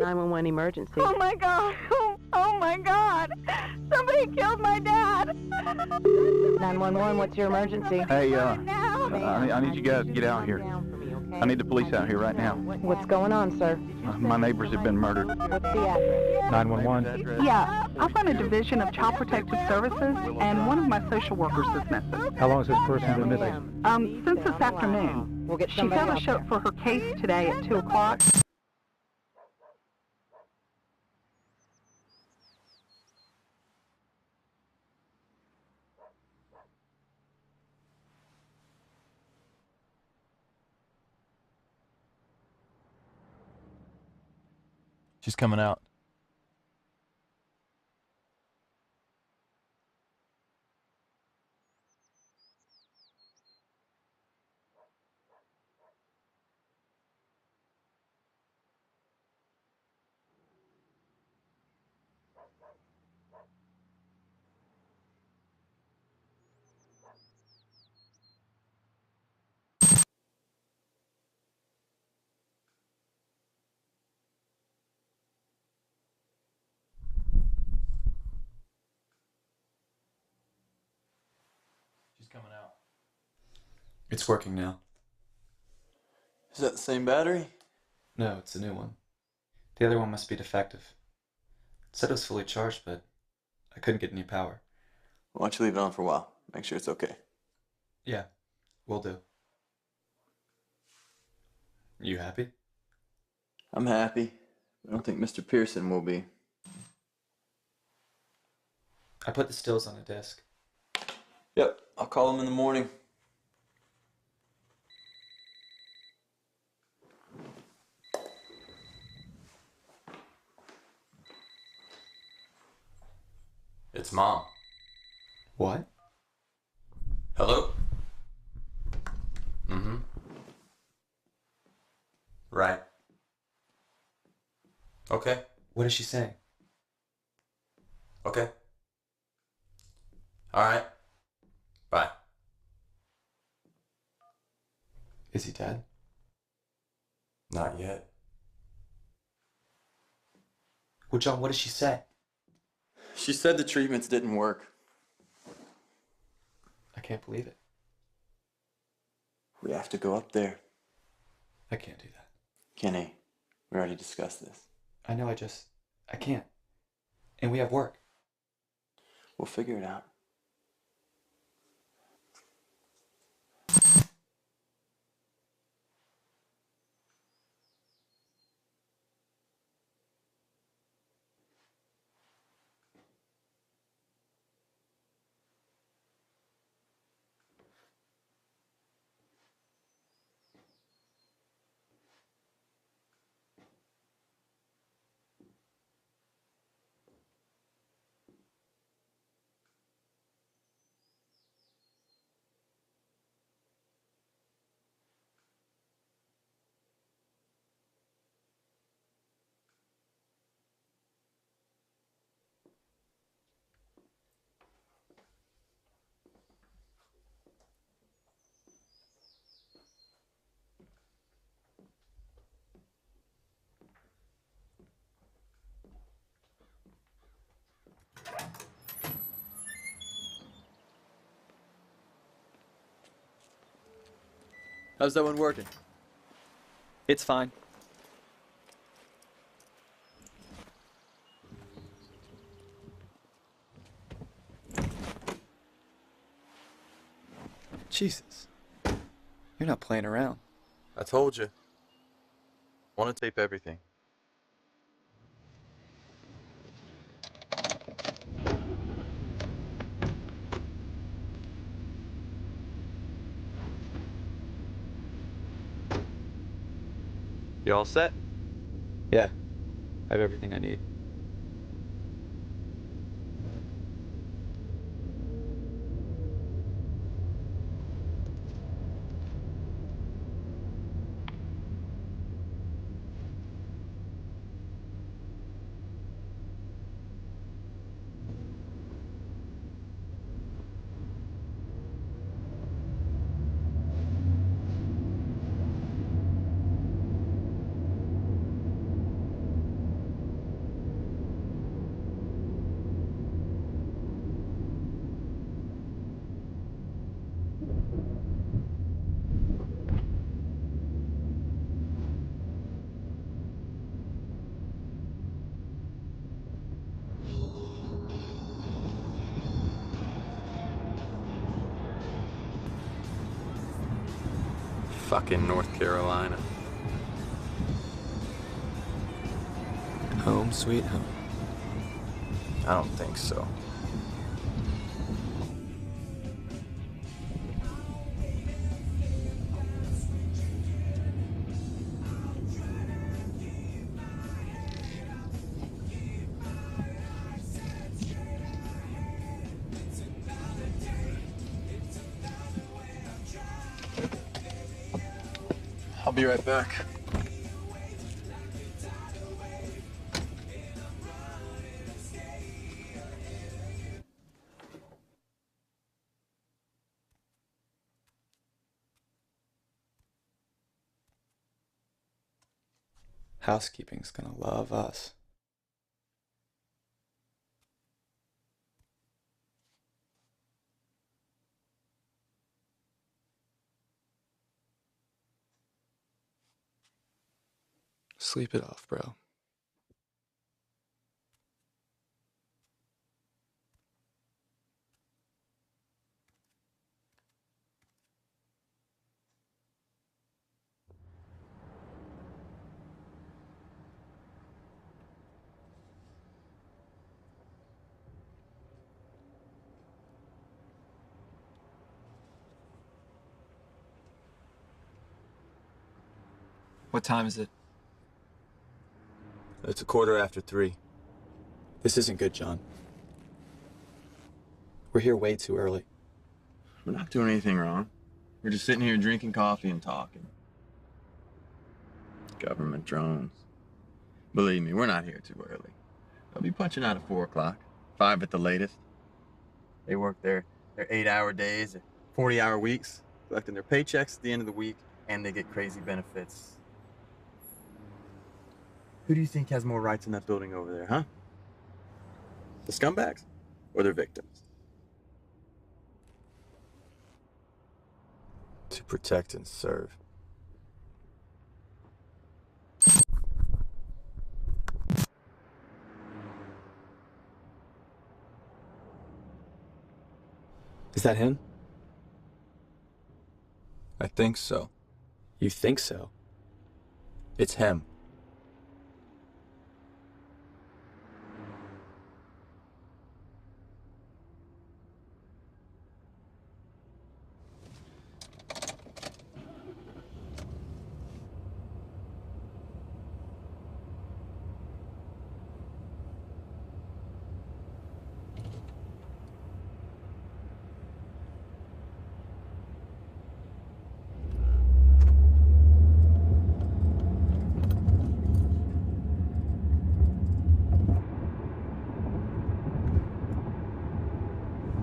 911 emergency. Oh my God! Oh my God! Somebody killed my dad! 911, what's your emergency? Hey, I need you guys to get out here. I need the police out here right now. What's going on, sir? My neighbors have been murdered. What's the address? 911. Yeah, I run a division of Child Protective Services, and one of my social workers is missing. How long has this person been missing? Since this afternoon. We'll get She somebody failed out to show there. up for her case today at 2 o'clock. She's coming out. She's coming out. It's working now. Is that the same battery? No, it's a new one. The other one must be defective. It said it was fully charged, but I couldn't get any power. Why don't you leave it on for a while? Make sure it's okay. Yeah, will do. You happy? I'm happy. I don't think Mr. Pearson will be. I put the stills on a disc. Yep, I'll call him in the morning. It's Mom. What? Hello? Mm-hmm. Right. Okay. What is she saying? Okay. All right. Bye. Is he dead? Not yet. Well, John, what did she say? She said the treatments didn't work. I can't believe it. We have to go up there. I can't do that. Kenny, we already discussed this. I know, I can't. And we have work. We'll figure it out. How's that one working? It's fine. Jesus. You're not playing around. I told you. Want to tape everything. You all set? Yeah. I have everything I need. Fucking North Carolina. Home sweet home. I don't think so. I'll be right back. Housekeeping's gonna love us. Sleep it off, bro. What time is it? It's 3:15. This isn't good, John. We're here way too early. We're not doing anything wrong. We're just sitting here drinking coffee and talking. Government drones. Believe me, we're not here too early. They'll be punching out at 4 o'clock, 5 at the latest. They work their 8-hour days, their 40-hour weeks, collecting their paychecks at the end of the week, and they get crazy benefits. Who do you think has more rights in that building over there, huh? The scumbags or their victims? To protect and serve. Is that him? I think so. You think so? It's him.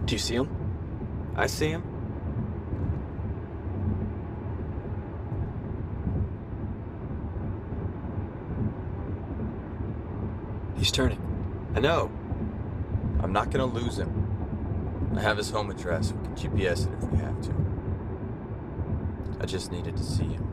Do you see him? I see him. He's turning. I know. I'm not gonna lose him. I have his home address. We can GPS it if we have to. I just needed to see him.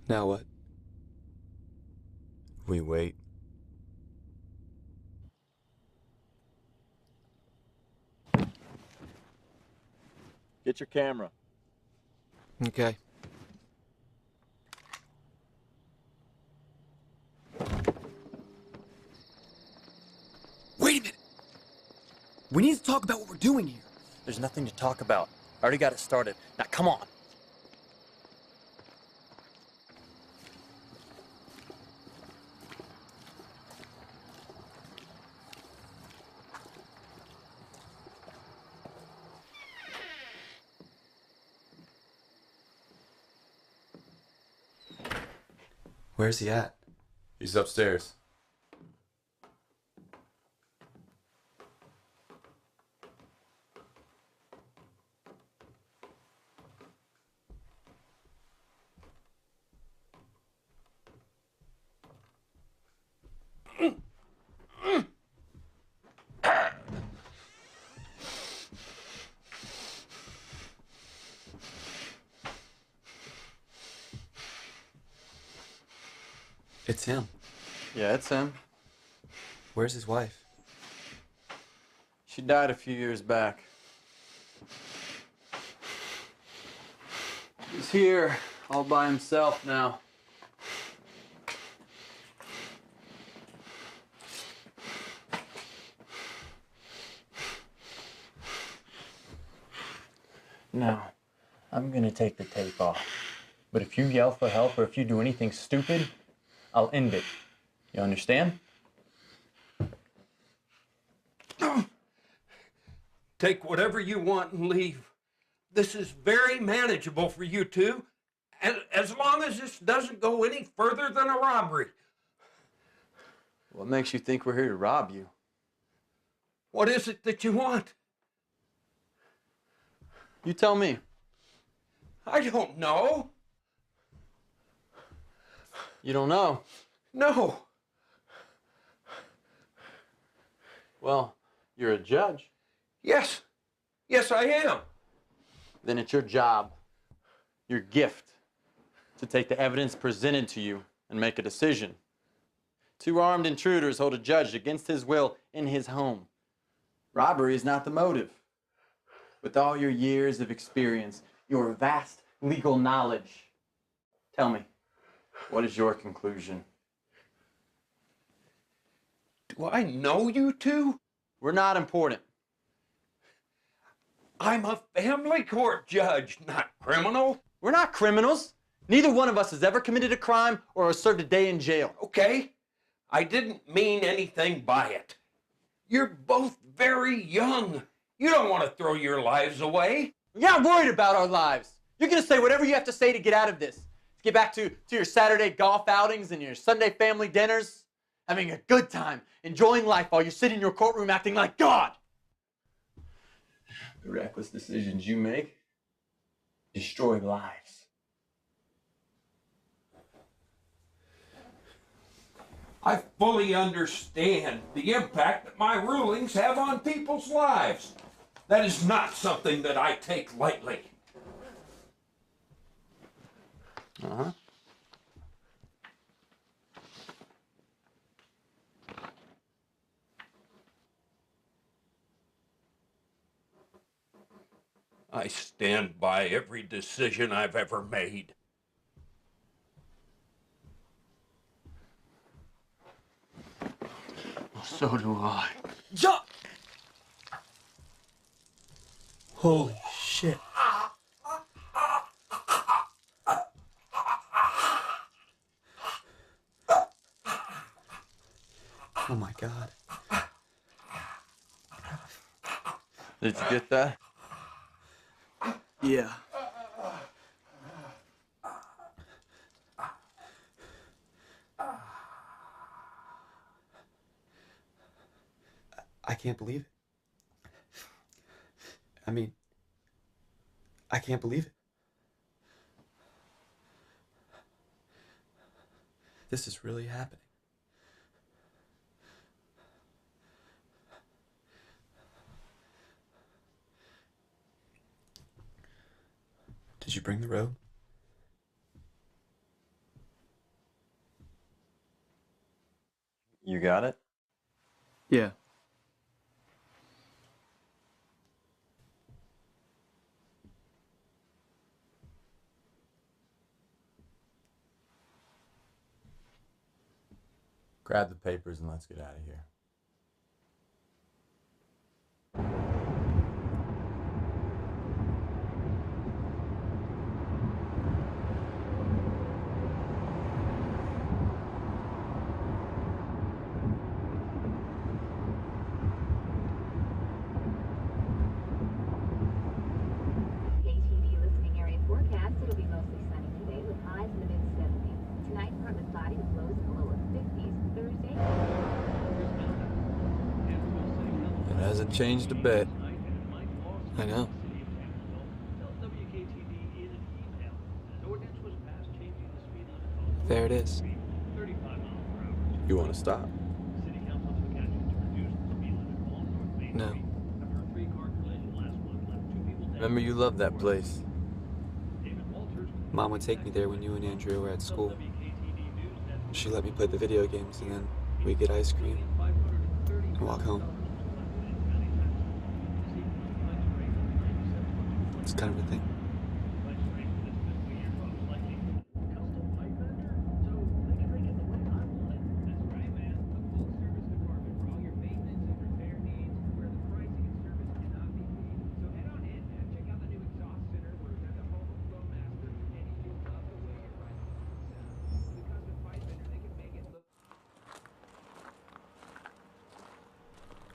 Now what? We wait. Get your camera. Okay. Wait a minute! We need to talk about what we're doing here. There's nothing to talk about. I already got it started. Now, come on. Where's he at? He's upstairs. It's him. Yeah, it's him. Where's his wife? She died a few years back. He's here, all by himself now. Now, I'm gonna take the tape off. But if you yell for help or if you do anything stupid, I'll end it. You understand? Take whatever you want and leave. This is very manageable for you two, as long as this doesn't go any further than a robbery. What makes you think we're here to rob you? What is it that you want? You tell me. I don't know. You don't know? No. Well, you're a judge. Yes. Yes, I am. Then it's your job, your gift, to take the evidence presented to you and make a decision. Two armed intruders hold a judge against his will in his home. Robbery is not the motive. With all your years of experience, your vast legal knowledge, tell me, what is your conclusion? Do I know you two? We're not important. I'm a family court judge, not criminal. We're not criminals. Neither one of us has ever committed a crime or has served a day in jail. Okay? I didn't mean anything by it. You're both very young. You don't want to throw your lives away. You're not worried about our lives. You're going to say whatever you have to say to get out of this. To get back to your Saturday golf outings and your Sunday family dinners. Having a good time, enjoying life while you sit in your courtroom acting like God. The reckless decisions you make destroy lives. I fully understand the impact that my rulings have on people's lives. That is not something that I take lightly. Uh-huh. I stand by every decision I've ever made. So do I. Jump! Holy shit. Oh my God. Did you get that? Yeah. I can't believe it. I mean, I can't believe it. This is really happening. Did you bring the robe? You got it? Yeah. Grab the papers and let's get out of here. KTV listening area forecast. It'll be mostly sunny today with highs in the mid-70s. Tonight, partly cloudy Hasn't changed a bit. I know. There it is. You want to stop? No. Remember you loved that place. Mom would take me there when you and Andrea were at school. She let me play the video games, and then we'd get ice cream and walk home. It's kind of a thing.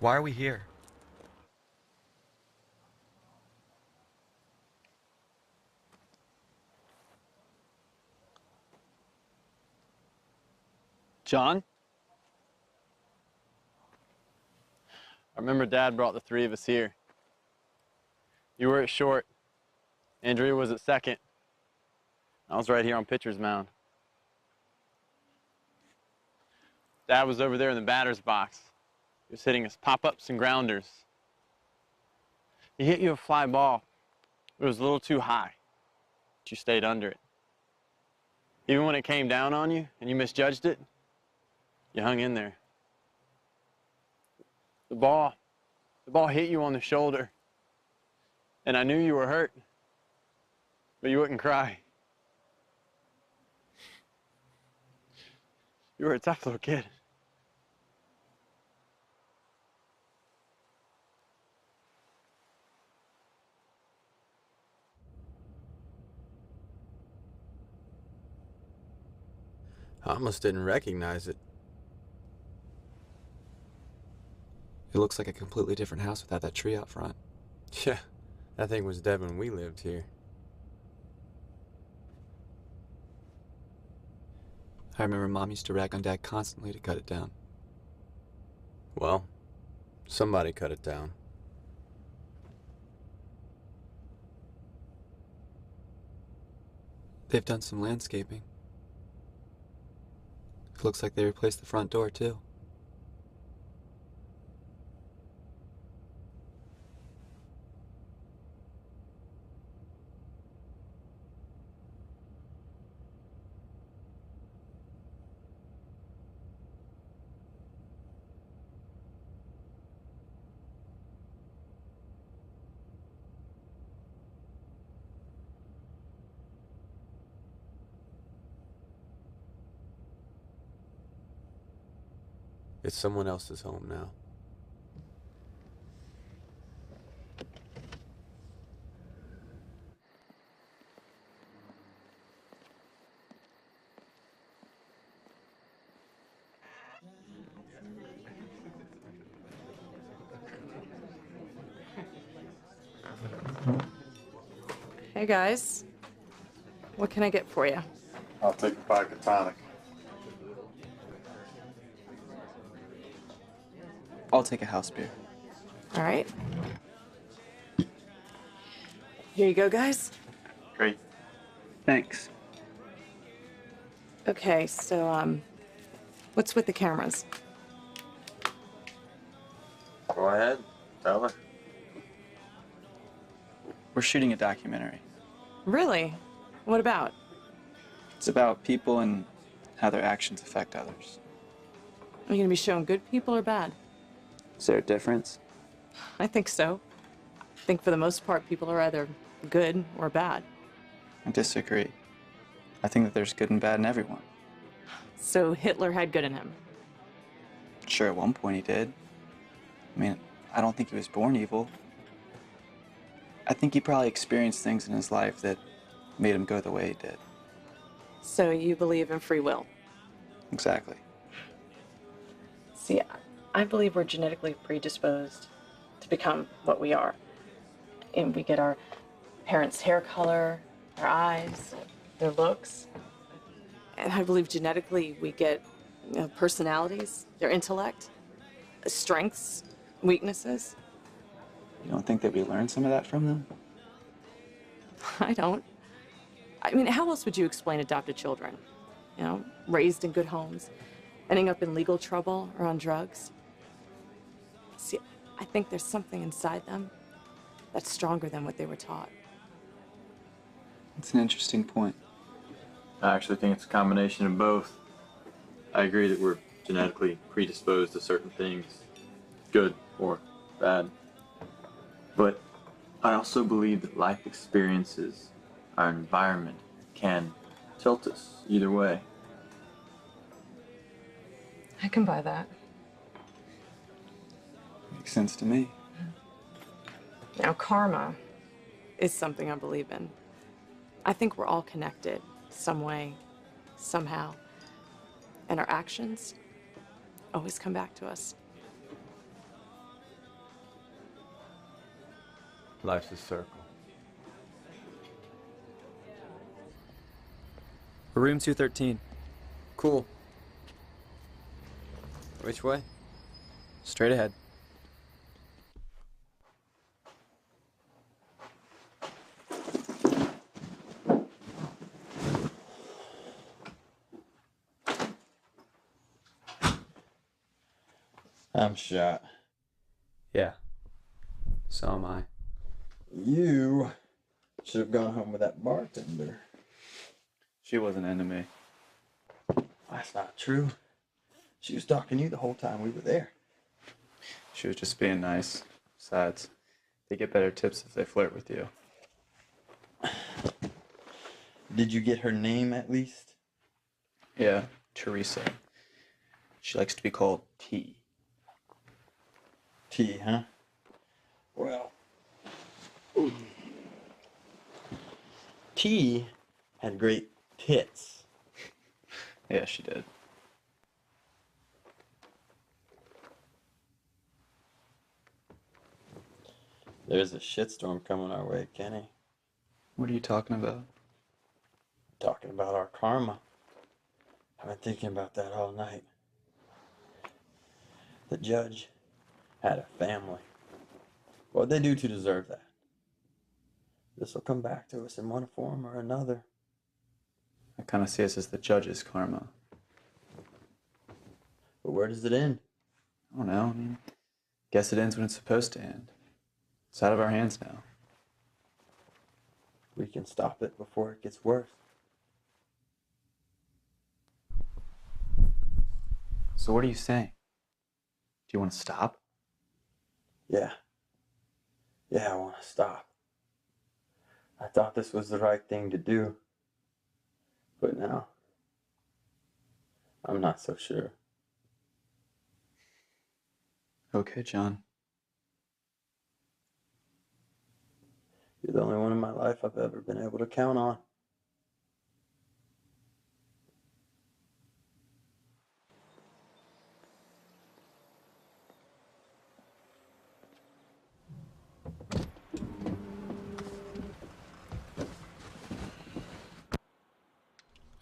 Why are we here? John? I remember Dad brought the three of us here. You were at short. Andrea was at second. I was right here on pitcher's mound. Dad was over there in the batter's box. He was hitting us pop-ups and grounders. He hit you a fly ball. It was a little too high, but you stayed under it. Even when it came down on you and you misjudged it, you hung in there. The ball hit you on the shoulder, and I knew you were hurt, but you wouldn't cry. You were a tough little kid. I almost didn't recognize it. It looks like a completely different house without that tree out front. Yeah, that thing was dead when we lived here. I remember Mom used to rag on Dad constantly to cut it down. Well, somebody cut it down. They've done some landscaping. It looks like they replaced the front door, too. It's someone else's home now. Hey guys, what can I get for you? I'll take a vodka tonic. I'll take a house beer. All right. Here you go, guys. Great. Thanks. Okay, so, what's with the cameras? Go ahead, tell her. We're shooting a documentary. Really? What about? It's about people and how their actions affect others. Are you gonna be showing good people or bad? Is there a difference? I think so. I think for the most part, people are either good or bad. I disagree. I think that there's good and bad in everyone. So Hitler had good in him. Sure, at one point he did. I mean, I don't think he was born evil. I think he probably experienced things in his life that made him go the way he did. So you believe in free will? Exactly. See, I believe we're genetically predisposed to become what we are. And we get our parents' hair color, their eyes, their looks. And I believe genetically we get personalities, their intellect, strengths, weaknesses. You don't think that we learned some of that from them? I don't. I mean, how else would you explain adopted children? You know, raised in good homes, ending up in legal trouble or on drugs? See, I think there's something inside them that's stronger than what they were taught. That's an interesting point. I actually think it's a combination of both. I agree that we're genetically predisposed to certain things, good or bad. But I also believe that life experiences, our environment, can tilt us either way. I can buy that. Makes sense to me. Now, karma is something I believe in. I think we're all connected some way, somehow. And our actions always come back to us. Life's a circle. Room 213. Cool. Which way? Straight ahead. I'm shot. Yeah. So am I. You should have gone home with that bartender. She wasn't into me. That's not true. She was stalking you the whole time we were there. She was just being nice. Besides, they get better tips if they flirt with you. Did you get her name at least? Yeah, Teresa. She likes to be called T. T, huh? Well, T had great tits. Yeah, she did. There's a shitstorm coming our way, Kenny. What are you talking about? Talking about our karma. I've been thinking about that all night. The judge had a family. What'd they do to deserve that? This will come back to us in one form or another. I kind of see us as the judge's karma. But where does it end? I don't know. I mean, guess it ends when it's supposed to end. It's out of our hands now. We can stop it before it gets worse. So what are you saying? Do you want to stop? Yeah. Yeah, I want to stop. I thought this was the right thing to do. But now, I'm not so sure. Okay, John. You're the only one in my life I've ever been able to count on.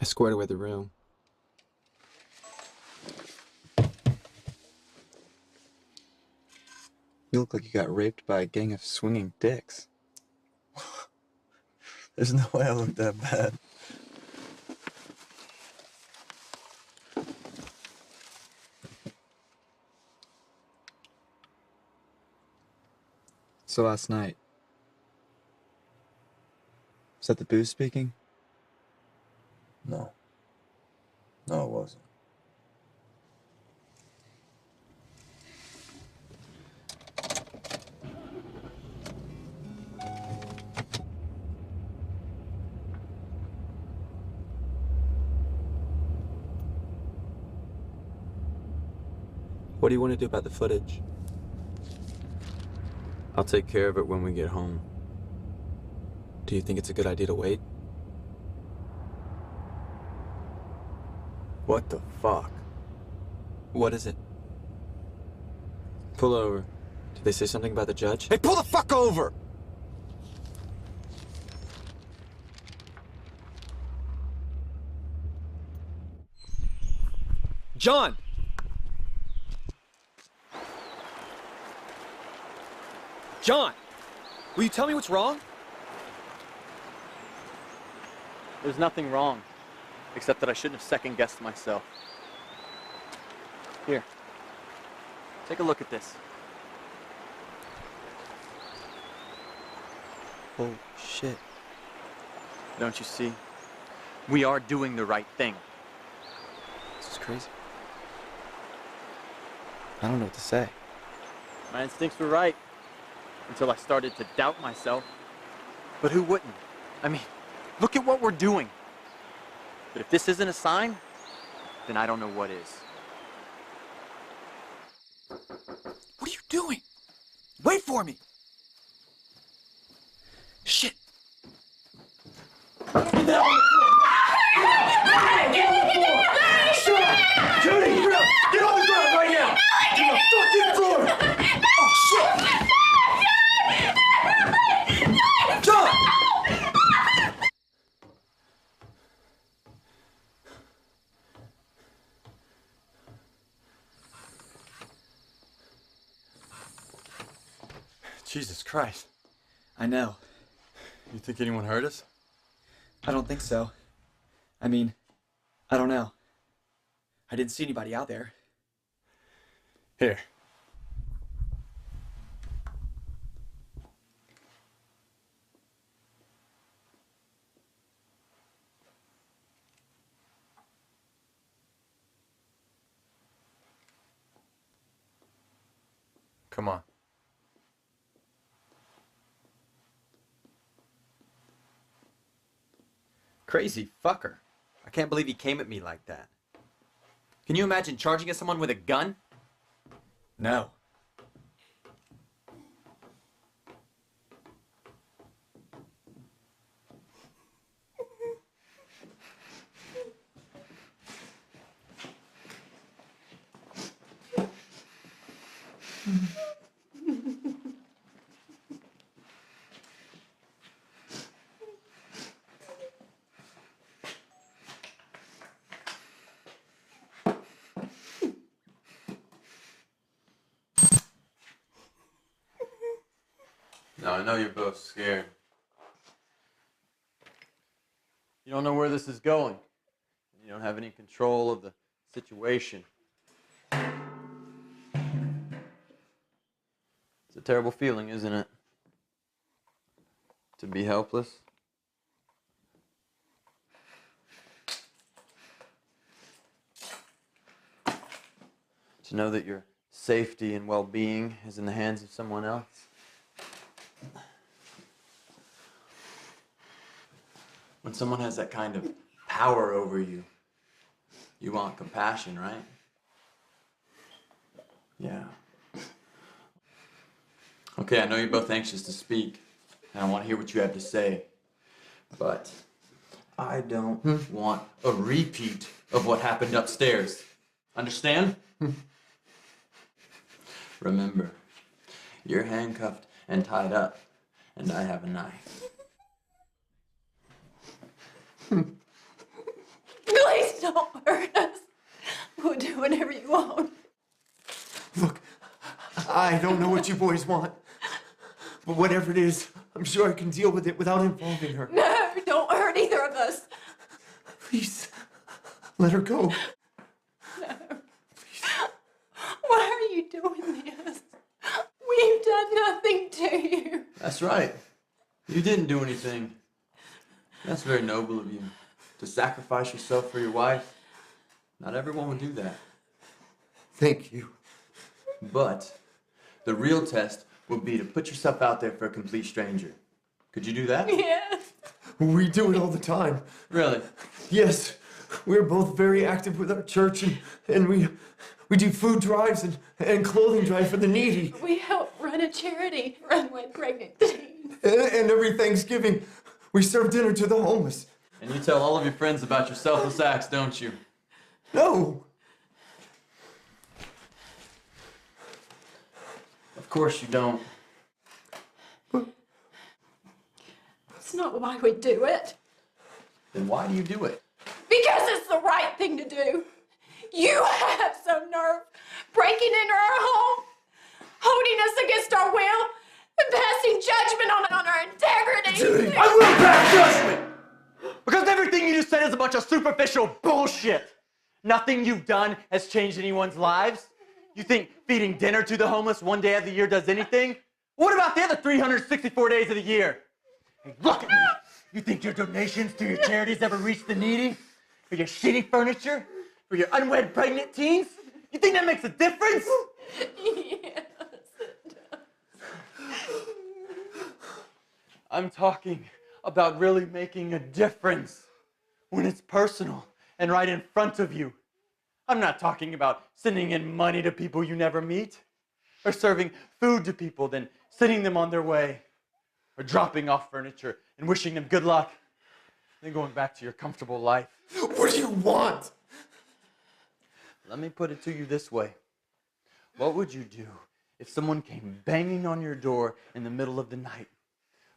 I squared away the room. You look like you got raped by a gang of swinging dicks. There's no way I look that bad. So last night, was that the booze speaking? No. No, it wasn't. What do you want to do about the footage? I'll take care of it when we get home. Do you think it's a good idea to wait? What the fuck? What is it? Pull over. Did they say something about the judge? Hey, pull the fuck over! John! John! Will you tell me what's wrong? There's nothing wrong, except that I shouldn't have second-guessed myself. Here, take a look at this. Oh, shit. Don't you see? We are doing the right thing. This is crazy. I don't know what to say. My instincts were right, until I started to doubt myself. But who wouldn't? I mean, look at what we're doing. But if this isn't a sign, then I don't know what is. What are you doing? Wait for me! Shit! Judy, get on the ground right now! To the fucking floor! Oh, shit! John! Jesus Christ. I know. You think anyone heard us? I don't think so. I mean, I don't know. I didn't see anybody out there. Here. Come on. Crazy fucker. I can't believe he came at me like that. Can you imagine charging at someone with a gun? No. Now, I know you're both scared. You don't know where this is going. You don't have any control of the situation. It's a terrible feeling, isn't it? To be helpless. To know that your safety and well-being is in the hands of someone else. When someone has that kind of power over you, you want compassion, right? Yeah. Okay, I know you're both anxious to speak, and I want to hear what you have to say, but I don't want a repeat of what happened upstairs. Understand? Remember, you're handcuffed and tied up, and I have a knife. Please don't hurt us. We'll do whatever you want. Look, I don't know what you boys want, but whatever it is, I'm sure I can deal with it without involving her. No, don't hurt either of us. Please, let her go. No. Please. Why are you doing this? We've done nothing to you. That's right. You didn't do anything. That's very noble of you. To sacrifice yourself for your wife. Not everyone would do that. Thank you. But the real test would be to put yourself out there for a complete stranger. Could you do that? Yes. We do it all the time. Really? Yes. We're both very active with our church, and we do food drives and clothing drives for the needy. We help run a charity, Runway Pregnant Teens. And every Thanksgiving, we serve dinner to the homeless. And you tell all of your friends about your selfless acts, don't you? No. Of course you don't. It's not why we do it. Then why do you do it? Because it's the right thing to do. You have some nerve breaking into our home, holding us against our will, and bunch of superficial bullshit. Nothing you've done has changed anyone's lives. You think feeding dinner to the homeless one day of the year does anything? What about the other 364 days of the year? Hey, look at me. You think your donations to your charities ever reach the needy? For your shitty furniture? For your unwed pregnant teens? You think that makes a difference? Yes, it does. I'm talking about really making a difference when it's personal and right in front of you. I'm not talking about sending in money to people you never meet, or serving food to people, then sending them on their way, or dropping off furniture and wishing them good luck, then going back to your comfortable life. What do you want? Let me put it to you this way. What would you do if someone came banging on your door in the middle of the night,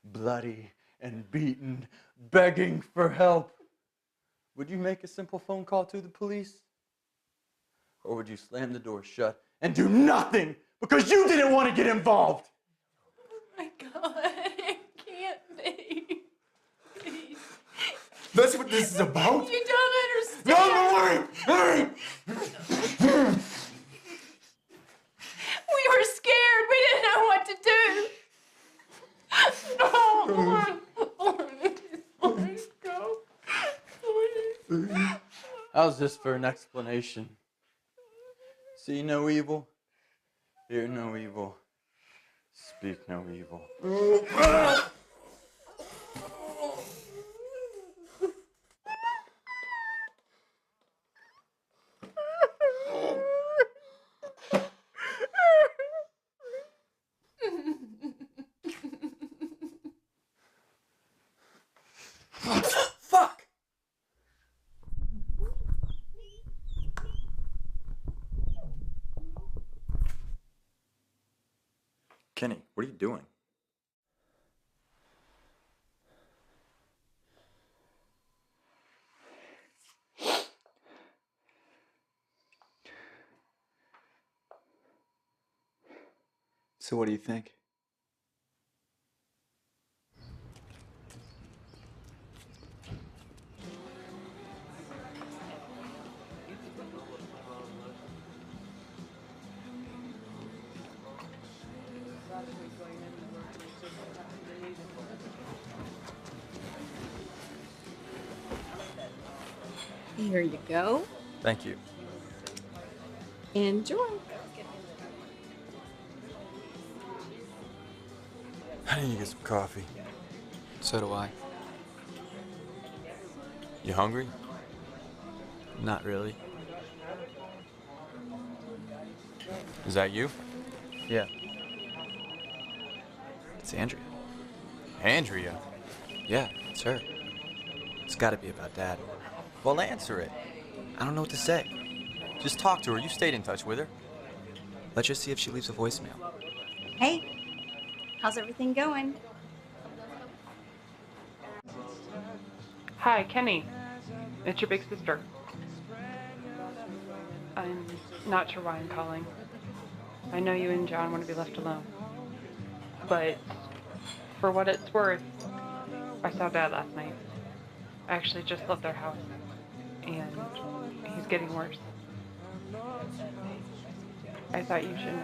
bloody and beaten, begging for help? Would you make a simple phone call to the police? Or would you slam the door shut and do nothing because you didn't want to get involved? Oh my God, it can't be. Please. That's what this is about? You don't understand. No, don't worry! Hurry! We were scared. We didn't know what to do. No, please go. Please. How's this for an explanation? See no evil, hear no evil, speak no evil. Fuck! Kenny, what are you doing? So what do you think? Here you go. Thank you. Enjoy. I need to get some coffee. So do I. You hungry? Not really. Is that you? Yeah. It's Andrea. Andrea? Yeah, it's her. It's gotta be about Dad. Well, answer it. I don't know what to say. Just talk to her. You stayed in touch with her. Let's just see if she leaves a voicemail. Hey, how's everything going? Hi, Kenny. It's your big sister. I'm not sure why I'm calling. I know you and John want to be left alone. But for what it's worth, I saw Dad last night. I actually just left their house. And he's getting worse. I thought you should know.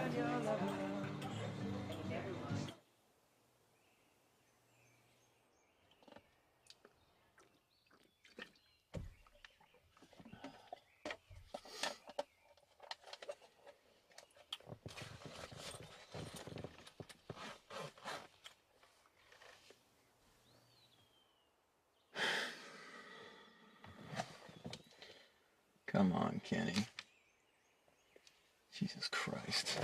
Come on, Kenny. Jesus Christ.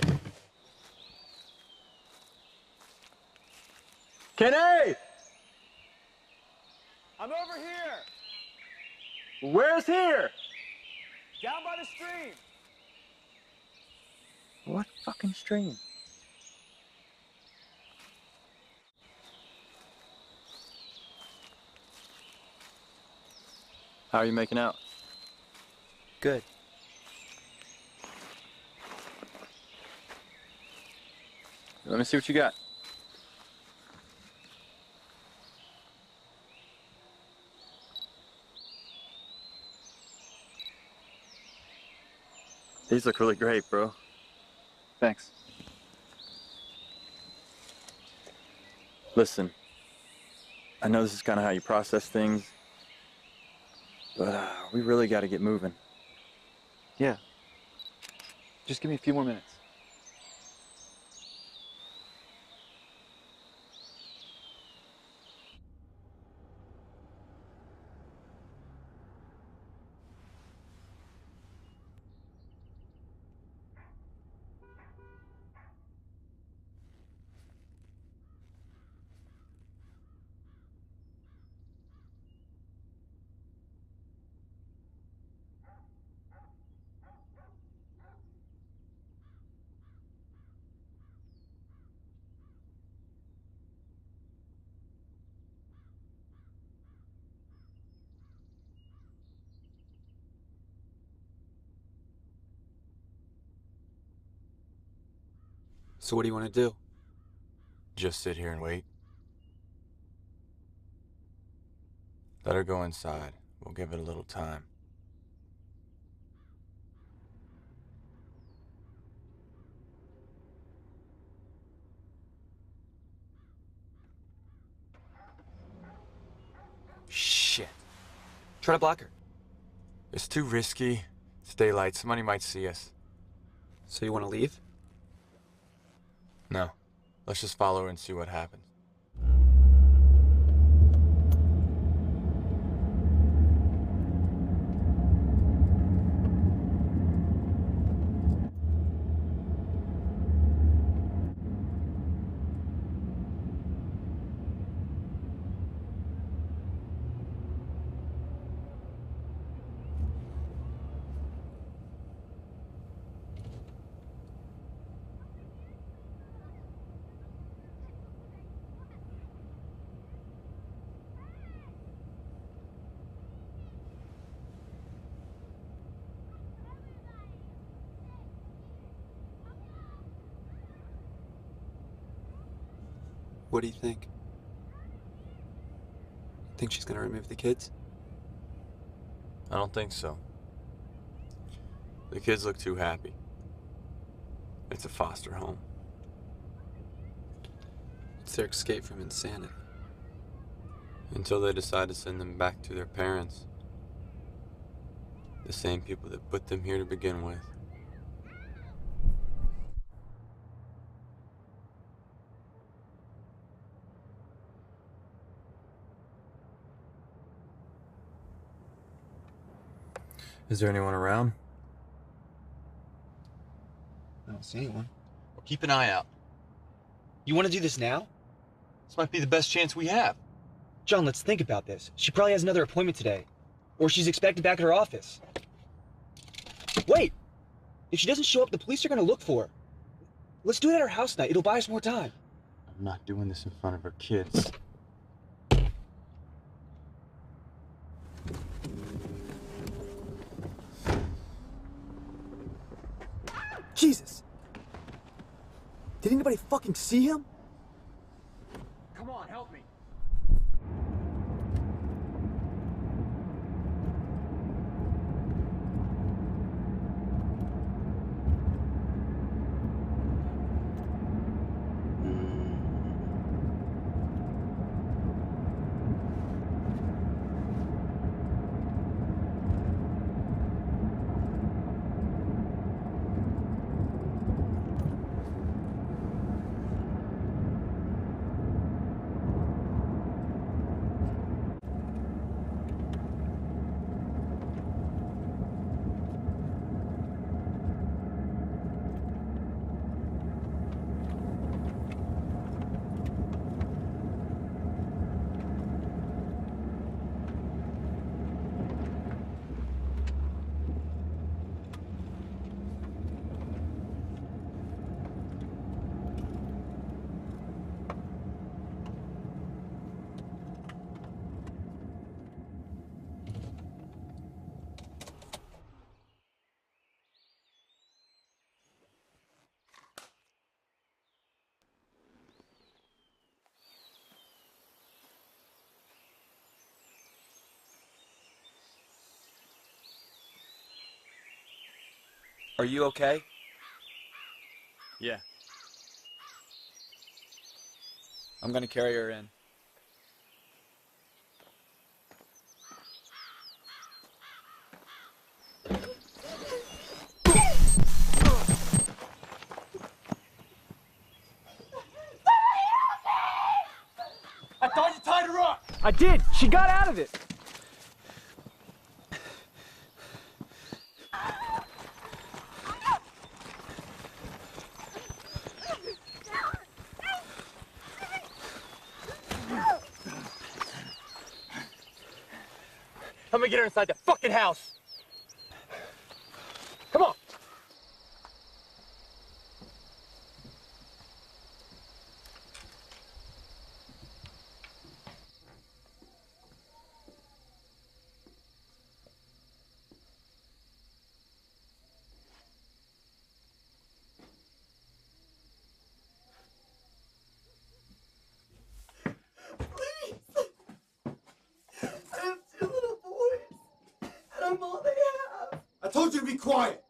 Kenny! I'm over here! Where's here? Down by the stream. What fucking stream? How are you making out? Good. Let me see what you got. These look really great, bro. Thanks. Listen, I know this is kind of how you process things, but we really got to get moving. Yeah. Just give me a few more minutes. So what do you want to do? Just sit here and wait. Let her go inside. We'll give it a little time. Shit. Try to block her. It's too risky. It's daylight. Somebody might see us. So you want to leave? No. Let's just follow her and see what happens. What do you think? Think she's gonna remove the kids? I don't think so. The kids look too happy. It's a foster home. It's their escape from insanity. Until they decide to send them back to their parents. The same people that put them here to begin with. Is there anyone around? I don't see anyone. Well, keep an eye out. You want to do this now? This might be the best chance we have. John, let's think about this. She probably has another appointment today. Or she's expected back at her office. Wait! If she doesn't show up, the police are gonna look for her. Let's do it at her house tonight. It'll buy us more time. I'm not doing this in front of her kids. Jesus! Did anybody fucking see him? Come on, help me. Are you okay? Yeah. I'm gonna carry her in. I thought you tied her up! I did! She got out of it! Help me get her inside the fucking house! Come on! I have two little boys, and I'm all they have. I told you to be quiet.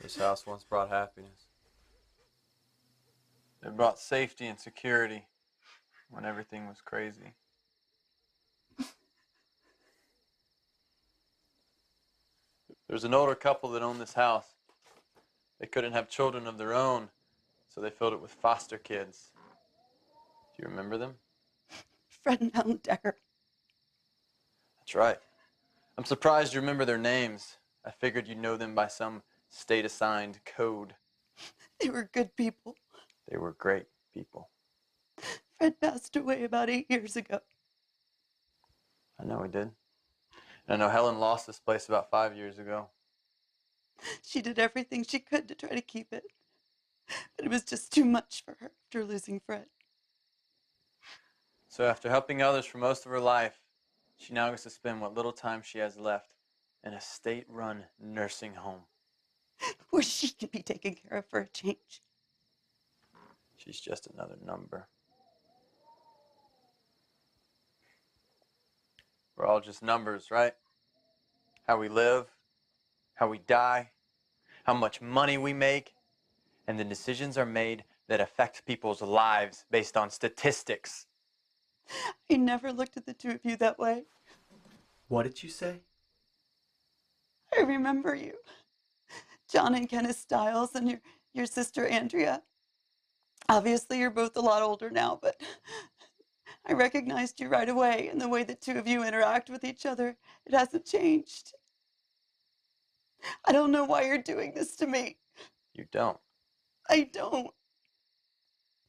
This house once brought happiness. It brought safety and security when everything was crazy. There's an older couple that owned this house. They couldn't have children of their own, so they filled it with foster kids. Do you remember them? Fred and Helen Decker. That's right. I'm surprised you remember their names. I figured you'd know them by some state-assigned code. They were good people. They were great people. Fred passed away about 8 years ago. I know he did. And I know Helen lost this place about 5 years ago. She did everything she could to try to keep it. But it was just too much for her after losing Fred. So after helping others for most of her life, she now gets to spend what little time she has left in a state-run nursing home. Where she can be taken care of for a change. She's just another number. We're all just numbers, right? How we live, how we die, how much money we make, and the decisions are made that affect people's lives based on statistics. I never looked at the two of you that way. What did you say? I remember you. John and Kenneth Stiles and your sister Andrea. Obviously, you're both a lot older now, but I recognized you right away, and the way the two of you interact with each other, it hasn't changed. I don't know why you're doing this to me. You don't. I don't.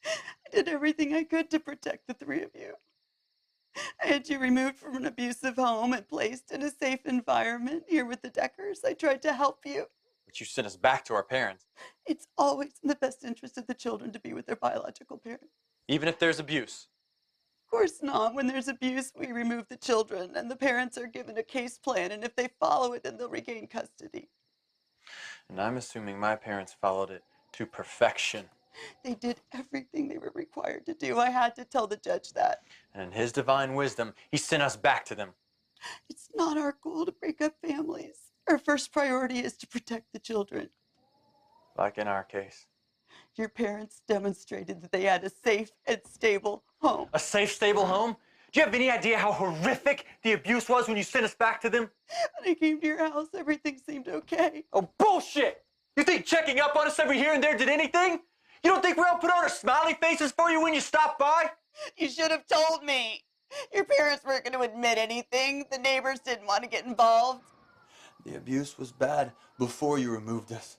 I did everything I could to protect the three of you. I had you removed from an abusive home and placed in a safe environment here with the Deckers. I tried to help you. But you sent us back to our parents. It's always in the best interest of the children to be with their biological parents. Even if there's abuse. Of course not. When there's abuse, we remove the children, and the parents are given a case plan, and if they follow it, then they'll regain custody. And I'm assuming my parents followed it to perfection. They did everything they were required to do. I had to tell the judge that. And in his divine wisdom, he sent us back to them. It's not our goal to break up families. Our first priority is to protect the children. Like in our case. Your parents demonstrated that they had a safe and stable home. A safe, stable home? Do you have any idea how horrific the abuse was when you sent us back to them? When I came to your house, everything seemed okay. Oh, bullshit! You think checking up on us every here and there did anything? You don't think we all put on our smiley faces for you when you stopped by? You should have told me. Your parents weren't going to admit anything. The neighbors didn't want to get involved. The abuse was bad before you removed us.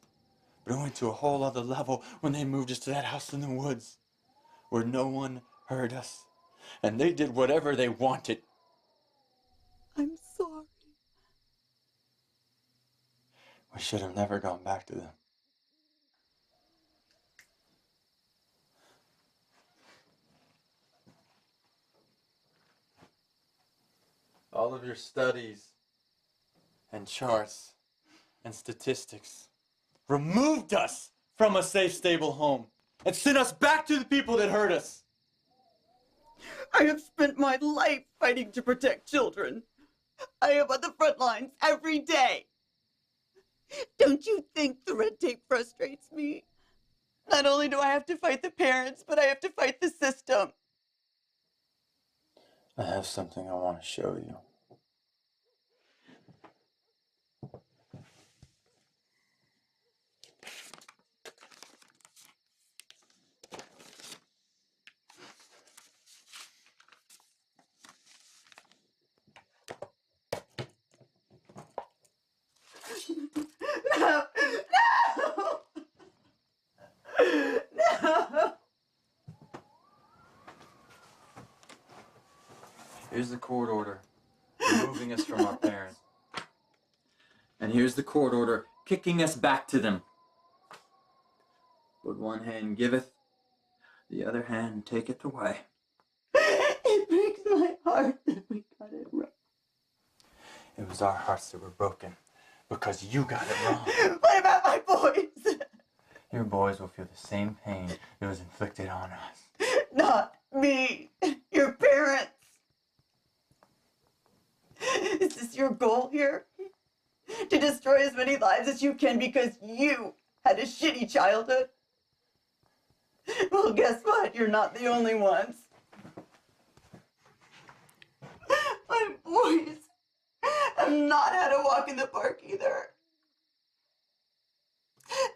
But it went to a whole other level when they moved us to that house in the woods, where no one heard us. And they did whatever they wanted. I'm sorry. We should have never gone back to them. All of your studies and charts and statistics removed us from a safe, stable home and sent us back to the people that hurt us. I have spent my life fighting to protect children. I am on the front lines every day. Don't you think the red tape frustrates me? Not only do I have to fight the parents, but I have to fight the system. I have something I want to show you. No! No! No! Here's the court order removing us from our parents. And here's the court order kicking us back to them. With one hand giveth, the other hand taketh away. It breaks my heart that we got it wrong. It was our hearts that were broken because you got it wrong. What about my boys? Your boys will feel the same pain that was inflicted on us. Not me. Your parents. Is this your goal here? To destroy as many lives as you can because you had a shitty childhood? Well, guess what? You're not the only ones. My boys have not had a walk in the park either.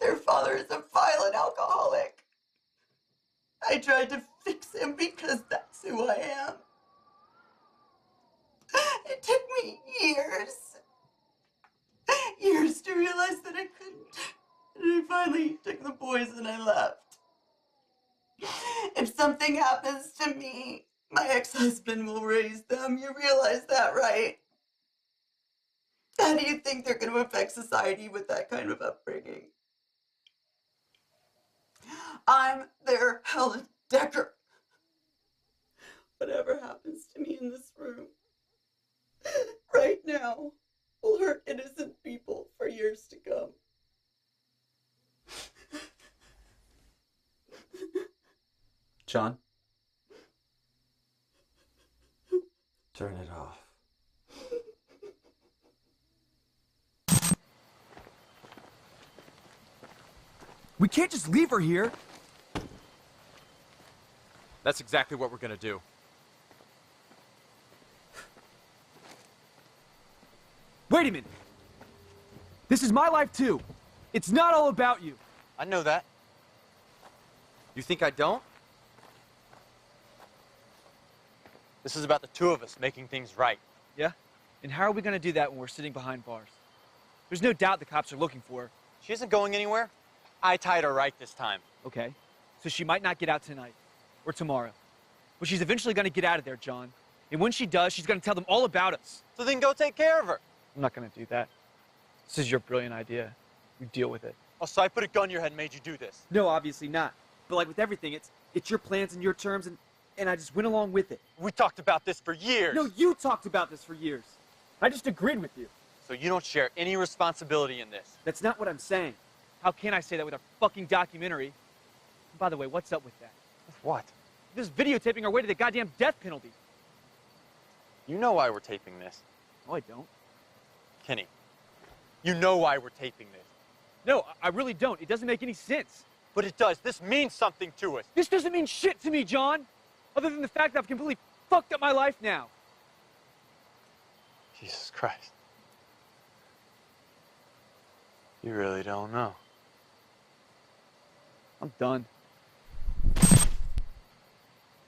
Their father is a violent alcoholic. I tried to fix him because that's who I am. It took me years to realize that I couldn't. And I finally took the boys and I left. If something happens to me, my ex-husband will raise them. You realize that, right? How do you think they're going to affect society with that kind of upbringing? I'm their Helen Decker. Whatever happens to me in this room, right now, will hurt innocent people for years to come. John? Turn it off. We can't just leave her here. That's exactly what we're gonna do. Wait a minute. This is my life too. It's not all about you. I know that. You think I don't? This is about the two of us making things right. Yeah? And how are we gonna do that when we're sitting behind bars? There's no doubt the cops are looking for her. She isn't going anywhere. I tied her right this time. Okay. So she might not get out tonight. Or tomorrow. But she's eventually gonna get out of there, John. And when she does, she's gonna tell them all about us. So then go take care of her. I'm not gonna do that. This is your brilliant idea. You deal with it. Oh, so I put a gun in your head and made you do this? No, obviously not. But like with everything, it's your plans and your terms, and I just went along with it. We talked about this for years. No, you talked about this for years. I just agreed with you. So you don't share any responsibility in this? That's not what I'm saying. How can I say that with a fucking documentary? And by the way, what's up with that? What? This videotaping our way to the goddamn death penalty. You know why we're taping this. No, I don't. Kenny, you know why we're taping this. No, I really don't. It doesn't make any sense. But it does. This means something to us. This doesn't mean shit to me, John. Other than the fact that I've completely fucked up my life now. Jesus Christ. You really don't know. I'm done.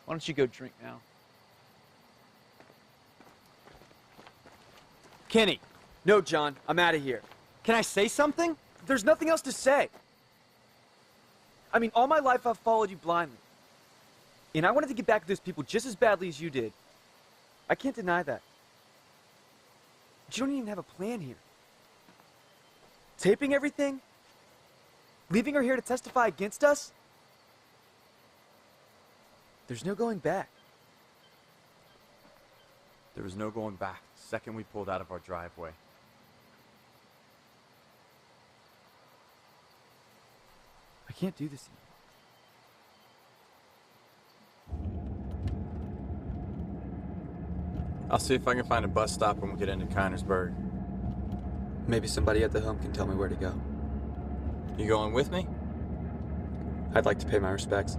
Why don't you go drink now? Kenny, No, John, I'm out of here. Can I say something? There's nothing else to say. I mean, all my life I've followed you blindly. And I wanted to get back at those people just as badly as you did. I can't deny that. But you don't even have a plan here. Taping everything? Leaving her here to testify against us? There's no going back. There was no going back the second we pulled out of our driveway. I can't do this anymore. I'll see if I can find a bus stop when we get into Keinersburg. Maybe somebody at the home can tell me where to go. You going with me? I'd like to pay my respects.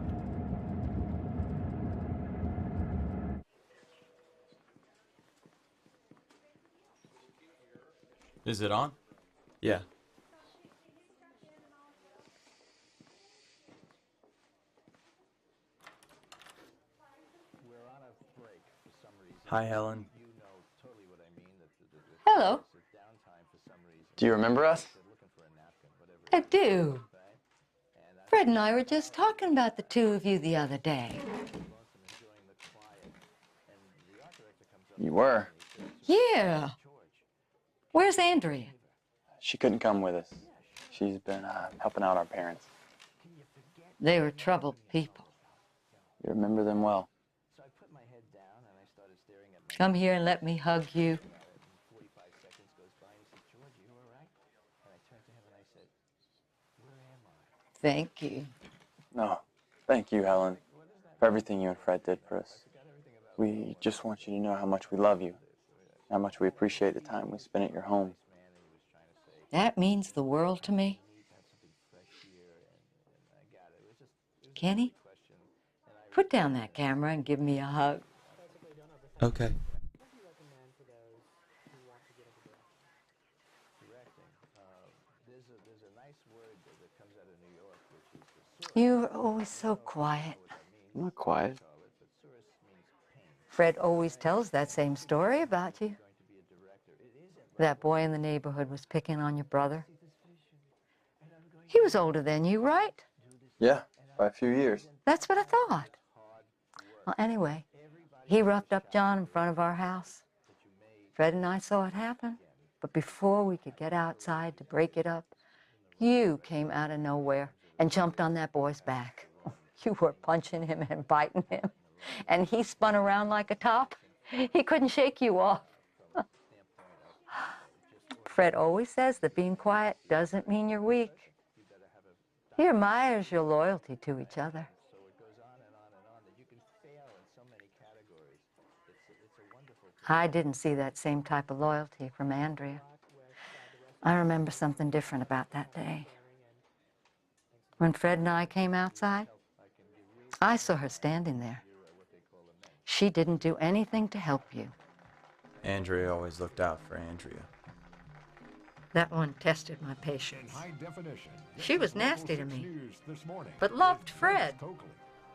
Is it on? Yeah. Hi, Helen. Hello. Do you remember us? I do. Fred and I were just talking about the two of you the other day. You were. Yeah. Where's Andrea? She couldn't come with us. She's been helping out our parents. They were troubled people. You remember them well. Come here and let me hug you. Thank you. No, thank you, Helen, for everything you and Fred did for us. We just want you to know how much we love you, how much we appreciate the time we spent at your home. That means the world to me. Kenny, put down that camera and give me a hug. Okay. You're always so quiet. I'm not quiet. Fred always tells that same story about you. That boy in the neighborhood was picking on your brother. He was older than you, right? Yeah, by a few years. That's what I thought. Well, anyway, he roughed up John in front of our house. Fred and I saw it happen, but before we could get outside to break it up, you came out of nowhere and jumped on that boy's back. You were punching him and biting him, and he spun around like a top. He couldn't shake you off. Fred always says that being quiet doesn't mean you're weak. He admires your loyalty to each other. I didn't see that same type of loyalty from Andrea. I remember something different about that day. When Fred and I came outside, I saw her standing there. She didn't do anything to help you. Andrea always looked out for Andrea. That one tested my patience. She was nasty to me, but loved Fred.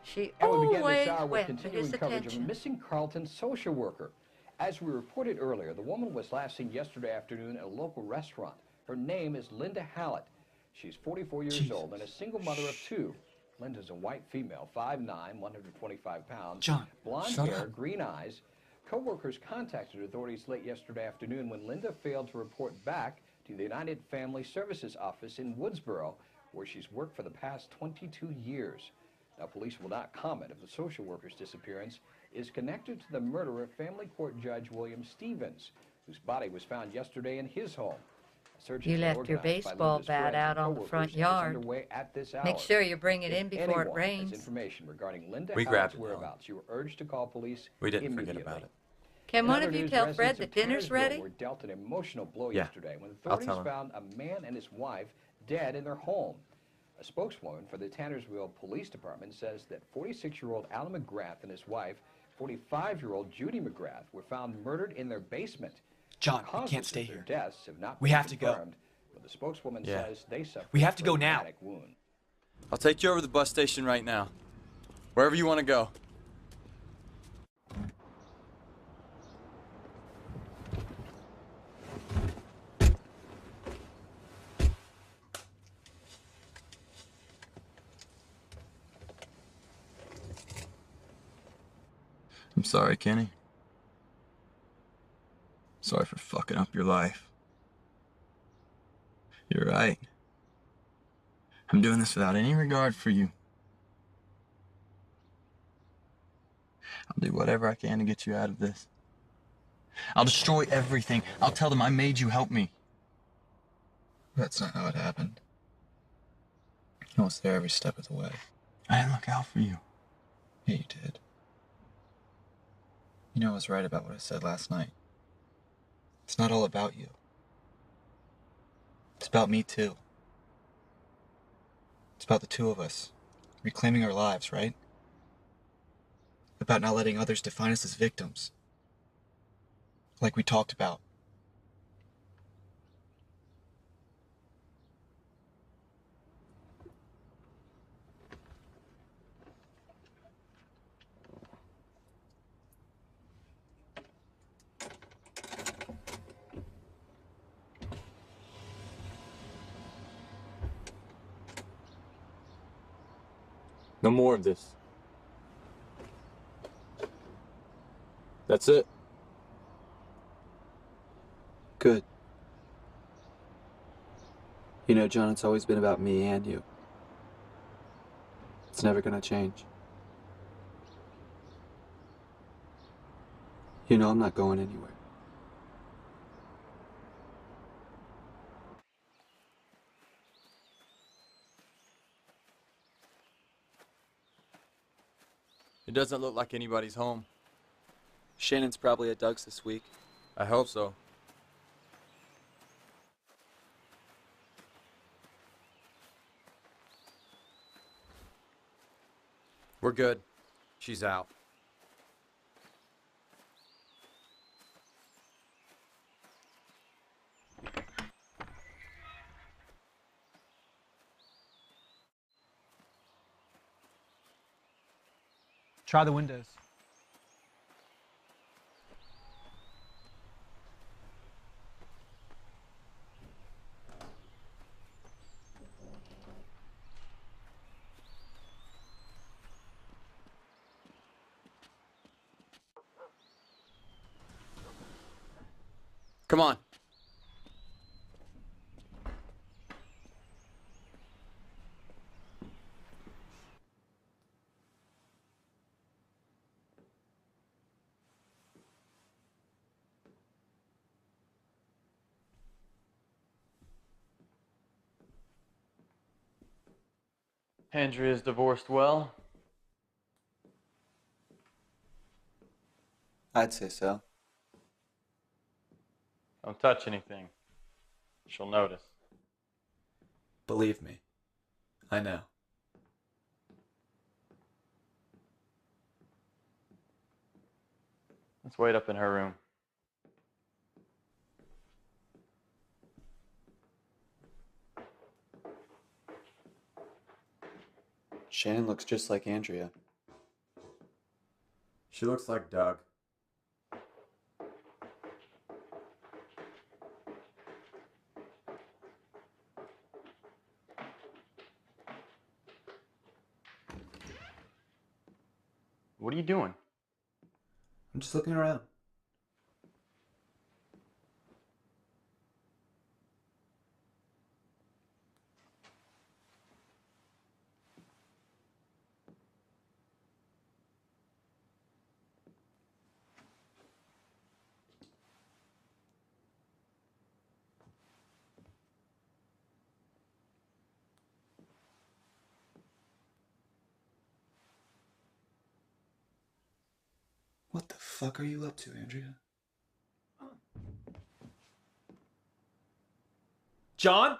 She And we begin always this hour with went to continuing his coverage of a attention. missing Carlton social worker. As we reported earlier, the woman was last seen yesterday afternoon at a local restaurant. Her name is Linda Hallett. She's 44 years old and a single mother of two. Linda's a white female, 5'9", 125 pounds, John, blonde shut hair, up. green eyes. Co-workers contacted authorities late yesterday afternoon when Linda failed to report back to the United Family Services office in Woodsboro, where she's worked for the past 22 years. Now, police will not comment if the social worker's disappearance is connected to the murder of family court judge William Stevens, whose body was found yesterday in his home. A search has You been left your organized by baseball Linda's bat friends out and on the front co-workers and is yard. underway at this Make hour. sure you bring it If in before it anyone rains. has information regarding Linda We grabbed Hallett's it, Helen. whereabouts, you are urged to call police We didn't forget immediately. about it. Can In one other of you news, tell Fred residents that of dinner's Tannersville ready? were dealt an emotional blow Yeah, yesterday when I'll authorities tell her. found a man and his wife dead in their home. A spokeswoman for the Tannersville Police Department says that 46-year-old Alan McGrath and his wife, 45-year-old Judy McGrath, were found murdered in their basement. John, The we can't causes stay of their here. deaths have not We been have to go. confirmed, but the spokeswoman Yeah. says they suffered We have to from go now. traumatic wound. I'll take you over to the bus station right now. Wherever you want to go. sorry, Kenny. Sorry for fucking up your life. You're right. I'm doing this without any regard for you. I'll do whatever I can to get you out of this. I'll destroy everything. I'll tell them I made you help me. That's not how it happened. I was there every step of the way. I didn't look out for you. Yeah, you did. You know I was right about what I said last night. It's not all about you. It's about me too. It's about the two of us, reclaiming our lives, right? About not letting others define us as victims. Like we talked about. No more of this. That's it. Good. You know, John, it's always been about me and you. It's never gonna change. You know I'm not going anywhere. It doesn't look like anybody's home. Shannon's probably at Doug's this week. I hope so. We're good. She's out. Try the windows. Come on. Andrea's divorced well. I'd say so. Don't touch anything. She'll notice. Believe me, I know. Let's wait up in her room. Shannon looks just like Andrea. She looks like Doug. What are you doing? I'm just looking around. What the fuck are you up to, Andrea? John?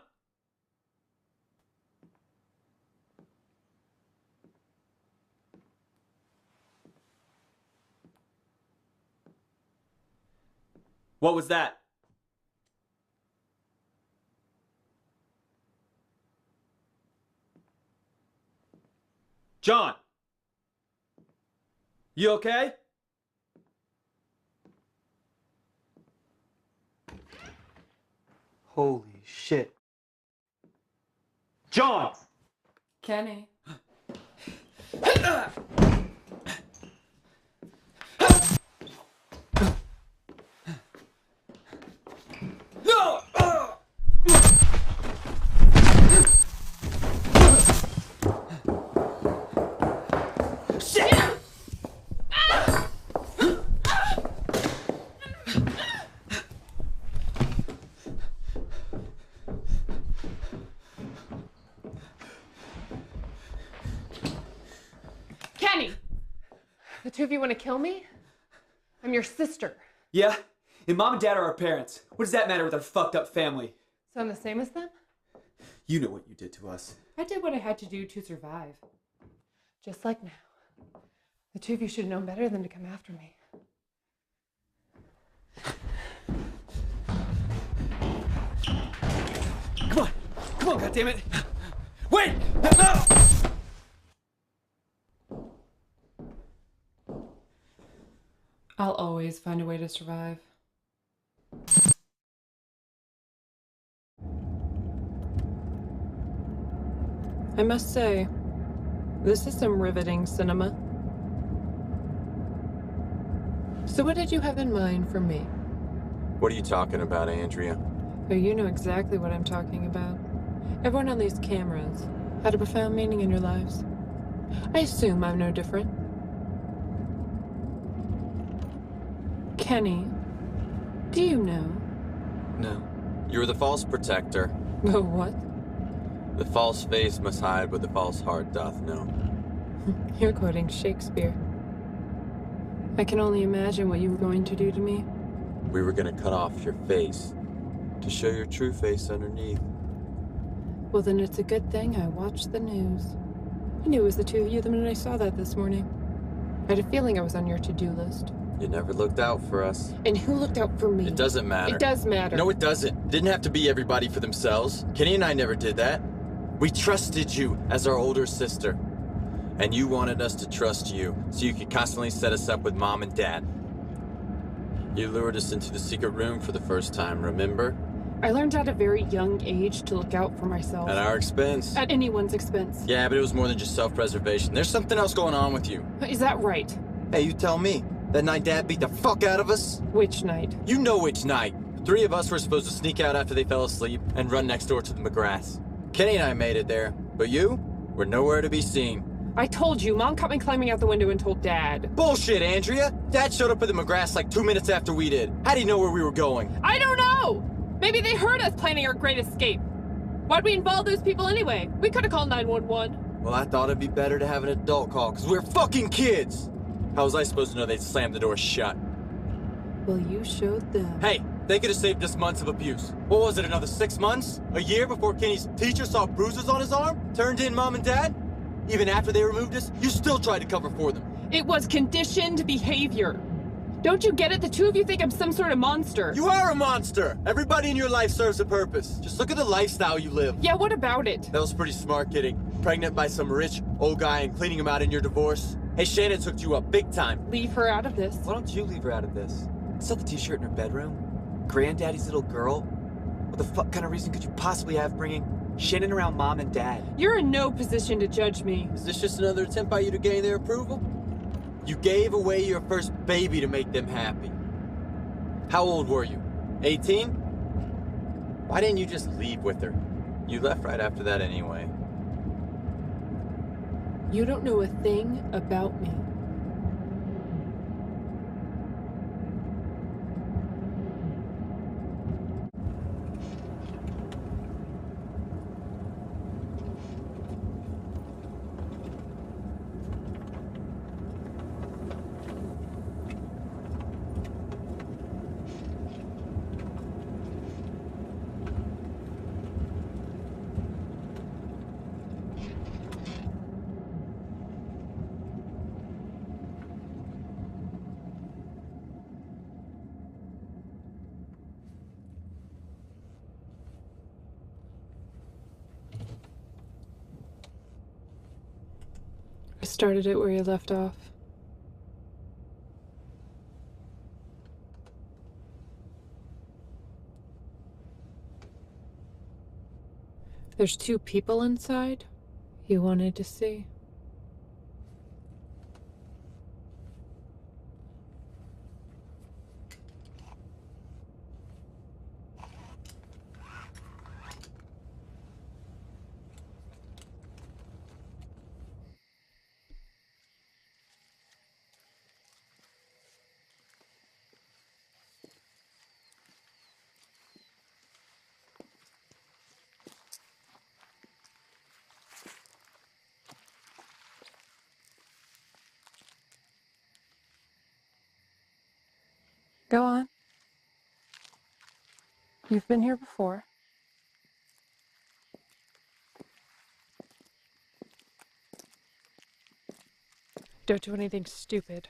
What was that? John? You okay? Holy shit. John! Kenny. two of you want to kill me? I'm your sister. Yeah? And Mom and Dad are our parents. What does that matter with our fucked up family? So I'm the same as them? You know what you did to us. I did what I had to do to survive. Just like now. The two of you should have known better than to come after me. Come on! Come on, goddammit! Wait! No! I'll always find a way to survive. I must say, this is some riveting cinema. So what did you have in mind for me? What are you talking about, Andrea? Oh, you know exactly what I'm talking about. Everyone on these cameras had a profound meaning in your lives. I assume I'm no different. Kenny, do you know? No. You're the false protector. Oh, what? The false face must hide what the false heart doth know. You're quoting Shakespeare. I can only imagine what you were going to do to me. We were gonna cut off your face to show your true face underneath. Well, then it's a good thing I watched the news. I knew it was the two of you the minute I saw that this morning. I had a feeling I was on your to-do list. You never looked out for us. And who looked out for me? It doesn't matter. It does matter. No, it doesn't. It didn't have to be everybody for themselves. Kenny and I never did that. We trusted you as our older sister. And you wanted us to trust you, so you could constantly set us up with Mom and Dad. You lured us into the secret room for the first time, remember? I learned at a very young age to look out for myself. At our expense. At anyone's expense. Yeah, but it was more than just self-preservation. There's something else going on with you. Is that right? Hey, you tell me. That night Dad beat the fuck out of us? Which night? You know which night. The three of us were supposed to sneak out after they fell asleep and run next door to the McGraths. Kenny and I made it there, but you were nowhere to be seen. I told you, Mom caught me climbing out the window and told Dad. Bullshit, Andrea! Dad showed up at the McGraths like 2 minutes after we did. How'd he know where we were going? I don't know! Maybe they heard us planning our great escape. Why'd we involve those people anyway? We could have called 911. Well, I thought it'd be better to have an adult call, because we're fucking kids! How was I supposed to know they'd slam the door shut? Well, you showed them. Hey, they could have saved us months of abuse. What was it, another 6 months? A year before Kenny's teacher saw bruises on his arm? Turned in Mom and Dad? Even after they removed us, you still tried to cover for them. It was conditioned behavior. Don't you get it? The two of you think I'm some sort of monster. You are a monster! Everybody in your life serves a purpose. Just look at the lifestyle you live. Yeah, what about it? That was pretty smart, kidding. Pregnant by some rich old guy and cleaning him out in your divorce. Hey, Shannon took you up big time. Leave her out of this. Why don't you leave her out of this? Saw the t-shirt in her bedroom? Granddaddy's little girl? What the fuck kind of reason could you possibly have bringing Shannon around Mom and Dad? You're in no position to judge me. Is this just another attempt by you to gain their approval? You gave away your first baby to make them happy. How old were you? 18? Why didn't you just leave with her? You left right after that anyway. You don't know a thing about me. I started it where you left off. There's two people inside you wanted to see. Go on. You've been here before. Don't do anything stupid.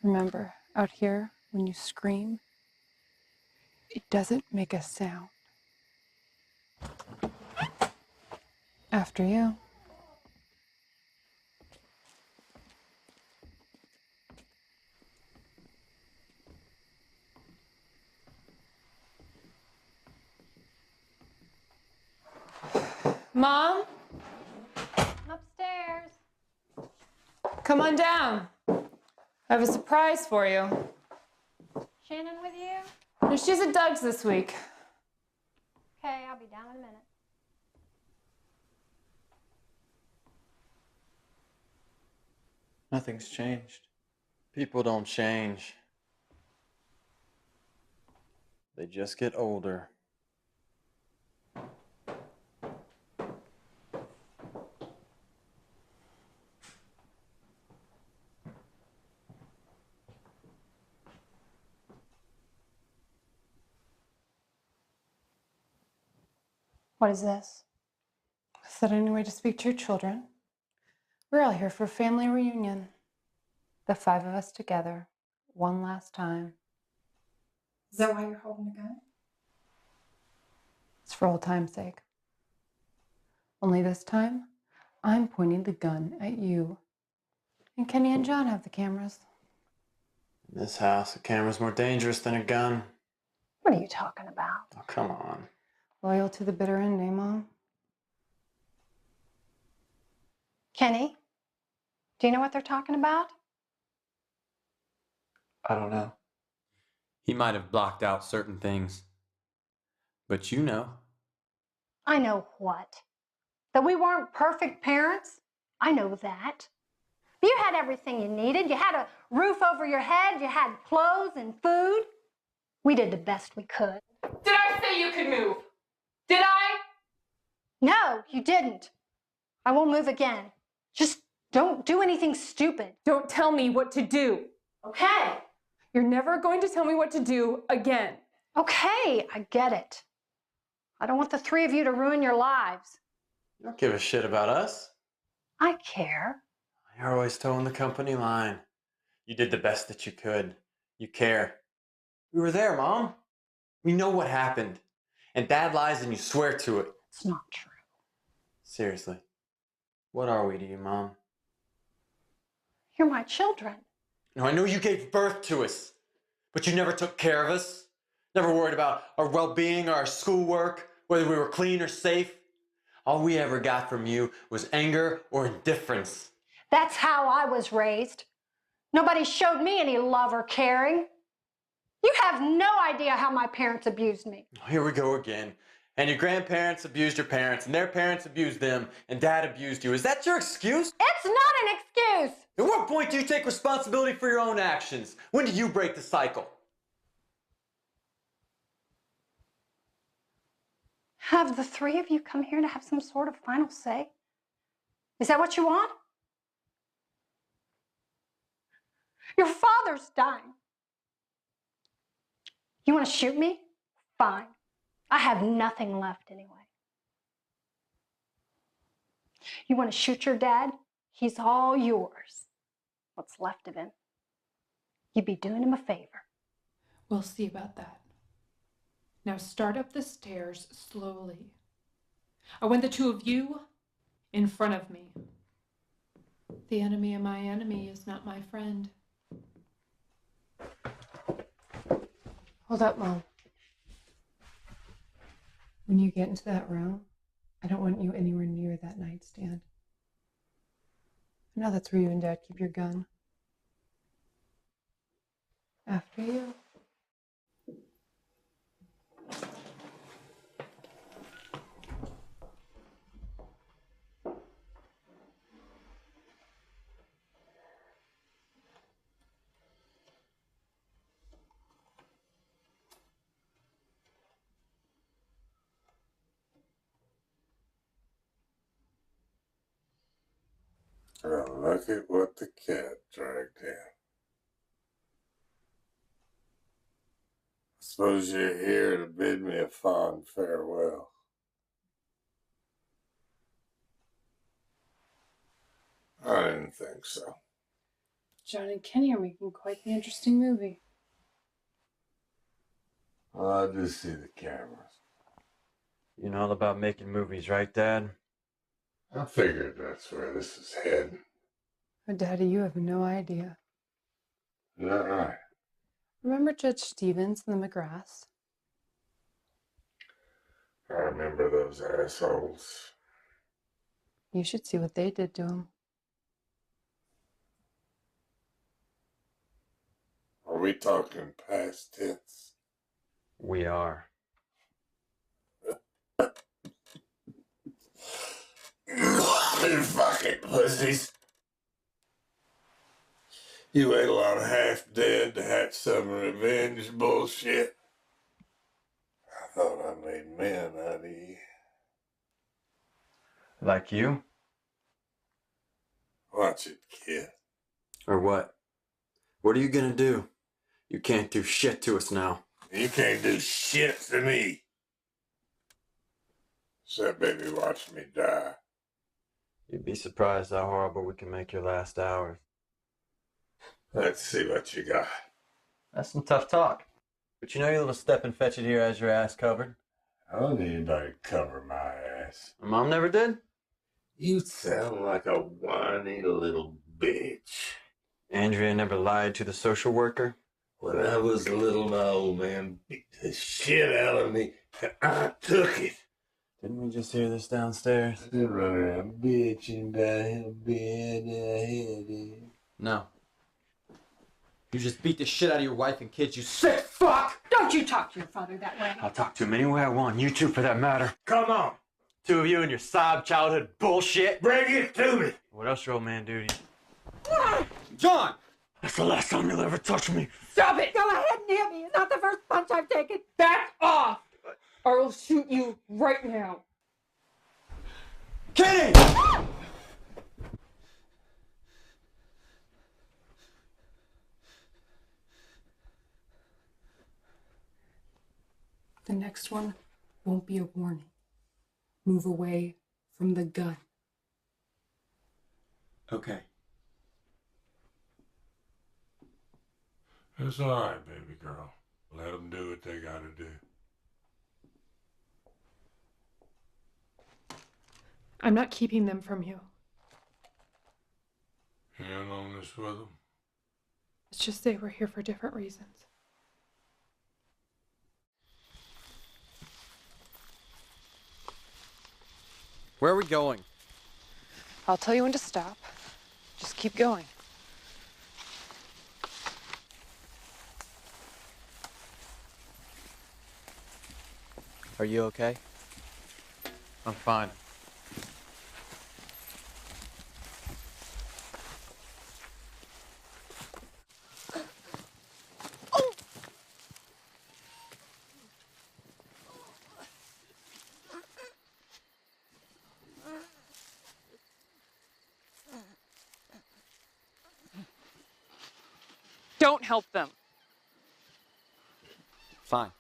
Remember, out here, when you scream, it doesn't make a sound. After you. Mom? I'm upstairs. Come on down. I have a surprise for you. Shannon with you? No, she's at Doug's this week. Okay, I'll be down in a minute. Nothing's changed. People don't change. They just get older. What is this? Is that any way to speak to your children? We're all here for a family reunion. The 5 of us together, one last time. Is that why you're holding a gun? It's for old time's sake. Only this time, I'm pointing the gun at you. And Kenny and John have the cameras. In this house, a camera's more dangerous than a gun. What are you talking about? Oh, come on. Loyal to the bitter end, eh, Mom? Kenny, do you know what they're talking about? I don't know. He might have blocked out certain things. But you know. I know what? That we weren't perfect parents? I know that. You had everything you needed. You had a roof over your head. You had clothes and food. We did the best we could. Did I say you could move? Did I? No, you didn't. I won't move again. Just don't do anything stupid. Don't tell me what to do. Okay. You're never going to tell me what to do again. Okay, I get it. I don't want the 3 of you to ruin your lives. You don't give a shit about us. I care. You're always towing the company line. You did the best that you could. You care. We were there, Mom. We know what happened. And Dad lies and you swear to it. It's not true. Seriously. What are we to you, Mom? You're my children. Now, I know you gave birth to us, but you never took care of us. Never worried about our well-being or our schoolwork, whether we were clean or safe. All we ever got from you was anger or indifference. That's how I was raised. Nobody showed me any love or caring. You have no idea how my parents abused me. Here we go again. And your grandparents abused your parents, and their parents abused them, and Dad abused you. Is that your excuse? It's not an excuse! At what point do you take responsibility for your own actions? When do you break the cycle? Have the 3 of you come here to have some sort of final say? Is that what you want? Your father's dying. You want to shoot me? Fine. I have nothing left anyway. You want to shoot your dad? He's all yours. What's left of him. You'd be doing him a favor. We'll see about that. Now start up the stairs slowly. I want the 2 of you in front of me. The enemy of my enemy is not my friend. Hold up, Mom. When you get into that room, I don't want you anywhere near that nightstand. I know that's where you and Dad keep your gun. After you. Well, look at what the cat dragged in. Suppose you're here to bid me a fond farewell. I didn't think so. John and Kenny are making quite the interesting movie. Well, I just see the cameras. You know all about making movies, right, Dad? I figured that's where this is heading. Oh, Daddy, you have no idea. Is that right? Remember Judge Stevens and the McGraths? I remember those assholes. You should see what they did to him. Are we talking past tense? We are. You fucking pussies. You wait till I'm half dead to hatch some revenge bullshit. I thought I made men out of you. Like you? Watch it, kid. Or what? What are you gonna do? You can't do shit to us now. You can't do shit to me. Except baby watch me die. You'd be surprised how horrible we can make your last hours. Let's see what you got. That's some tough talk. But you know your little step and fetch it here has your ass covered. I don't need anybody to cover my ass. Mom never did? You sound like a whiny little bitch. Andrea never lied to the social worker? When I was little, my old man beat the shit out of me, and I took it. Didn't we just hear this downstairs? I didn't run around bitching about him being a headache. No. You just beat the shit out of your wife and kids, you sick fuck! Don't you talk to your father that way. I'll talk to him any way I want, you two for that matter. Come on. Two of you and your sob childhood bullshit. Bring it to me. What else your old man do to you? John! That's the last time you'll ever touch me. Stop it! Go ahead and hit me. It's not the first punch I've taken. Back off! Or I'll shoot you right now. Kenny! The next one won't be a warning. Move away from the gun. Okay. It's all right, baby girl. Let them do what they gotta do. I'm not keeping them from you. You in on this with them? It's just they were here for different reasons. Where are we going? I'll tell you when to stop. Just keep going. Are you okay? I'm fine. Don't help them. Fine.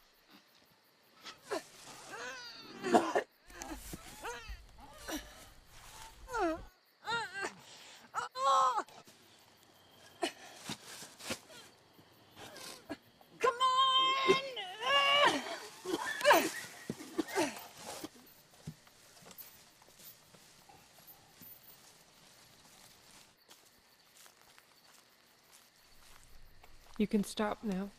Come on! You can stop now.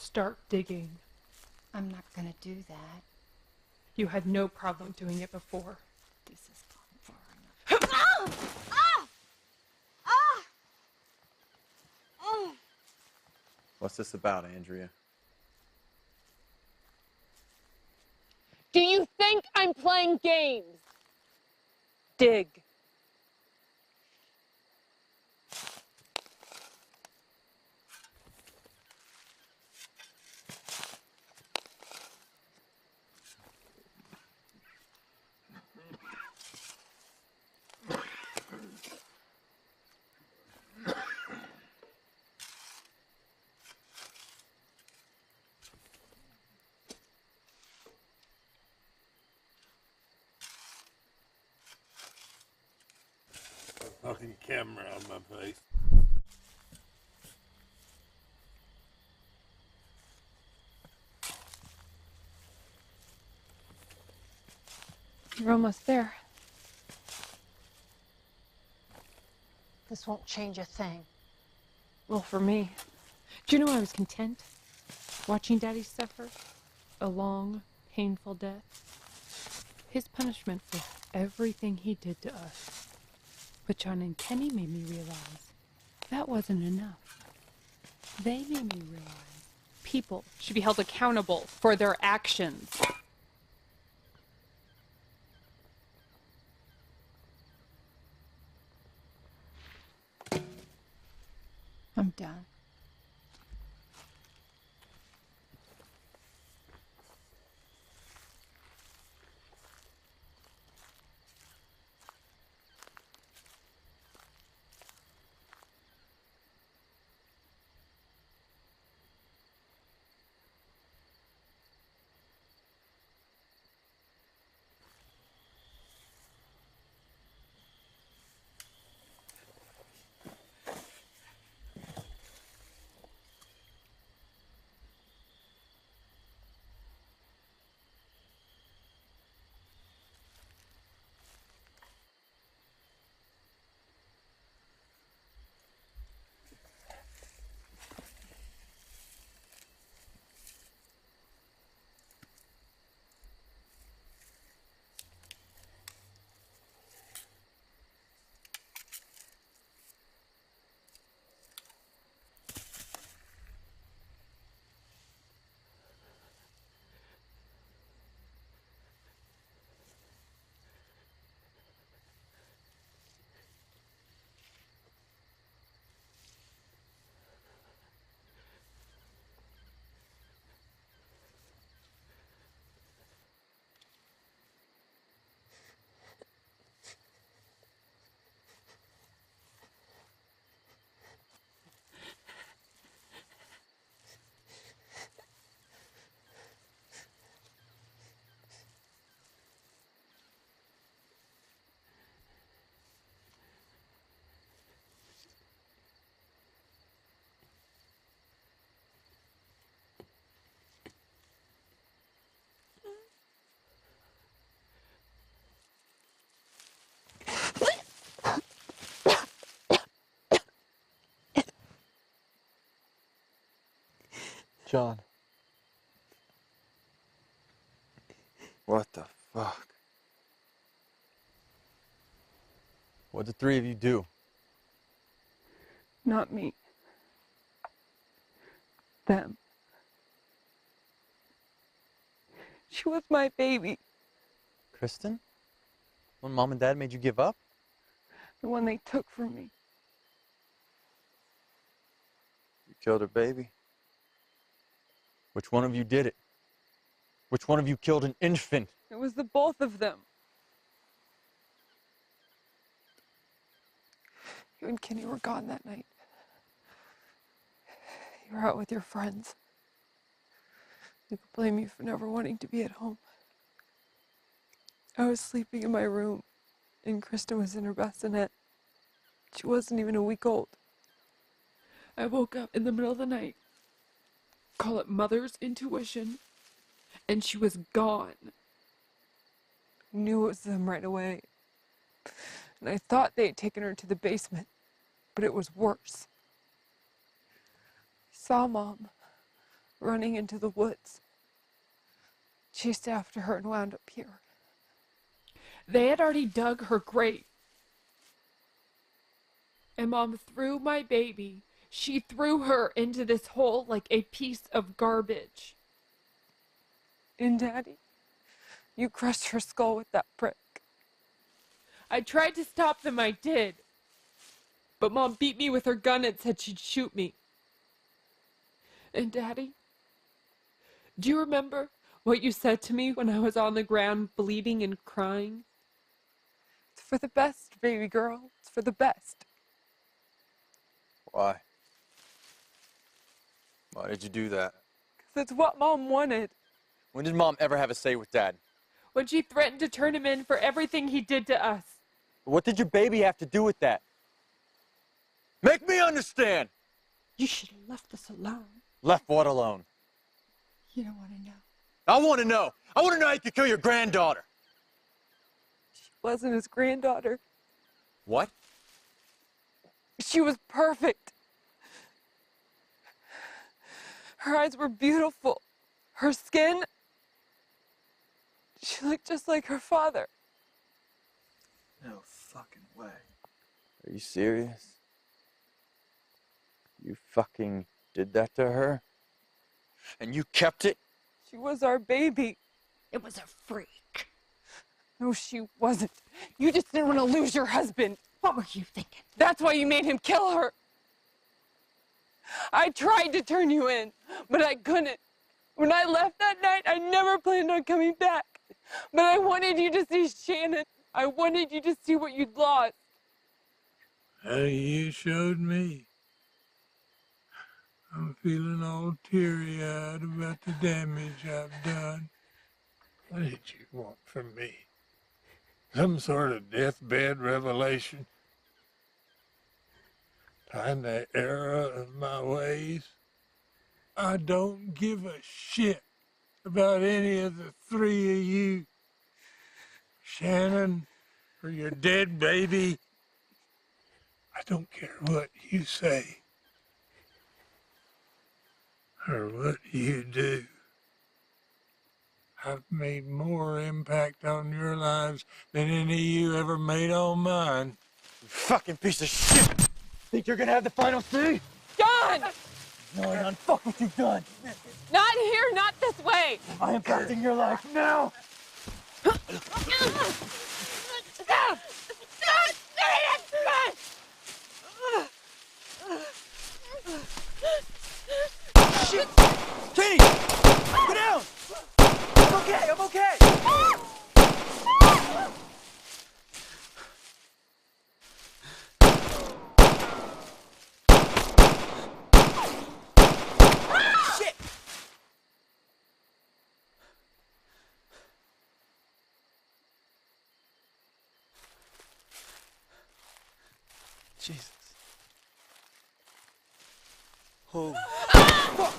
Start digging. I'm not gonna do that. You had no problem doing it before. This has gone far enough. Ah! Ah! Ah! Oh. What's this about, Andrea? Do you think I'm playing games? Dig. Fucking camera on my face. You're almost there. This won't change a thing. Well, for me. Do you know I was content? Watching Daddy suffer a long, painful death. His punishment was everything he did to us. But John and Kenny made me realize that wasn't enough. They made me realize people should be held accountable for their actions. I'm done. John. What the fuck? What'd the three of you do? Not me. Them. She was my baby. Kristen? When Mom and Dad made you give up? The one they took from me. You killed her baby? Which one of you did it? Which one of you killed an infant? It was the both of them. You and Kenny were gone that night. You were out with your friends. They could blame you for never wanting to be at home. I was sleeping in my room, and Kristen was in her bassinet. She wasn't even a week old. I woke up in the middle of the night. Call it mother's intuition. And she was gone. I knew it was them right away. And I thought they had taken her to the basement, but it was worse. I saw Mom running into the woods. Chased after her and wound up here. They had already dug her grave. And Mom threw my baby. She threw her into this hole like a piece of garbage. And Daddy, you crushed her skull with that brick. I tried to stop them, I did. But Mom beat me with her gun and said she'd shoot me. And Daddy, do you remember what you said to me when I was on the ground bleeding and crying? It's for the best, baby girl. It's for the best. Why? Why did you do that? 'Cause it's what Mom wanted. When did Mom ever have a say with Dad? When she threatened to turn him in for everything he did to us. What did your baby have to do with that? Make me understand! You should have left us alone. Left what alone? You don't want to know. I want to know. I want to know how you could kill your granddaughter. She wasn't his granddaughter. What? She was perfect. Her eyes were beautiful. Her skin, she looked just like her father. No fucking way. Are you serious? You fucking did that to her? And you kept it? She was our baby. It was a freak. No, she wasn't. You just didn't want to lose your husband. What were you thinking? That's why you made him kill her. I tried to turn you in, but I couldn't. When I left that night, I never planned on coming back. But I wanted you to see Shannon. I wanted you to see what you'd lost. Hey, you showed me. I'm feeling all teary-eyed about the damage I've done. What did you want from me? Some sort of deathbed revelation? Find the error of my ways? I don't give a shit about any of the three of you. Shannon, or your dead baby. I don't care what you say. Or what you do. I've made more impact on your lives than any of you ever made on mine. You fucking piece of shit! Think you're gonna have the final say? John! No, I fuck what you've done. Not here, not this way. I am impacting your life now. Shit! Katie! Get down! I'm okay, I'm okay! Shit! Jesus. Holy fuck!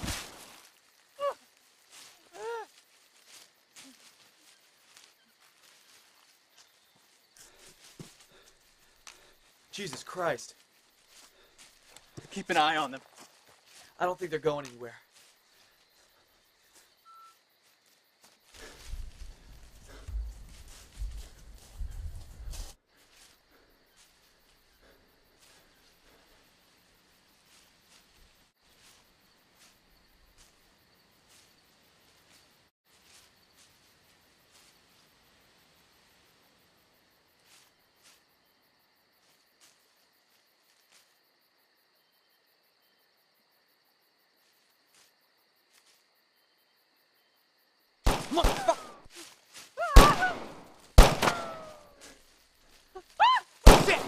Jesus Christ. Keep an eye on them. I don't think they're going anywhere. Motherfucker! Shit!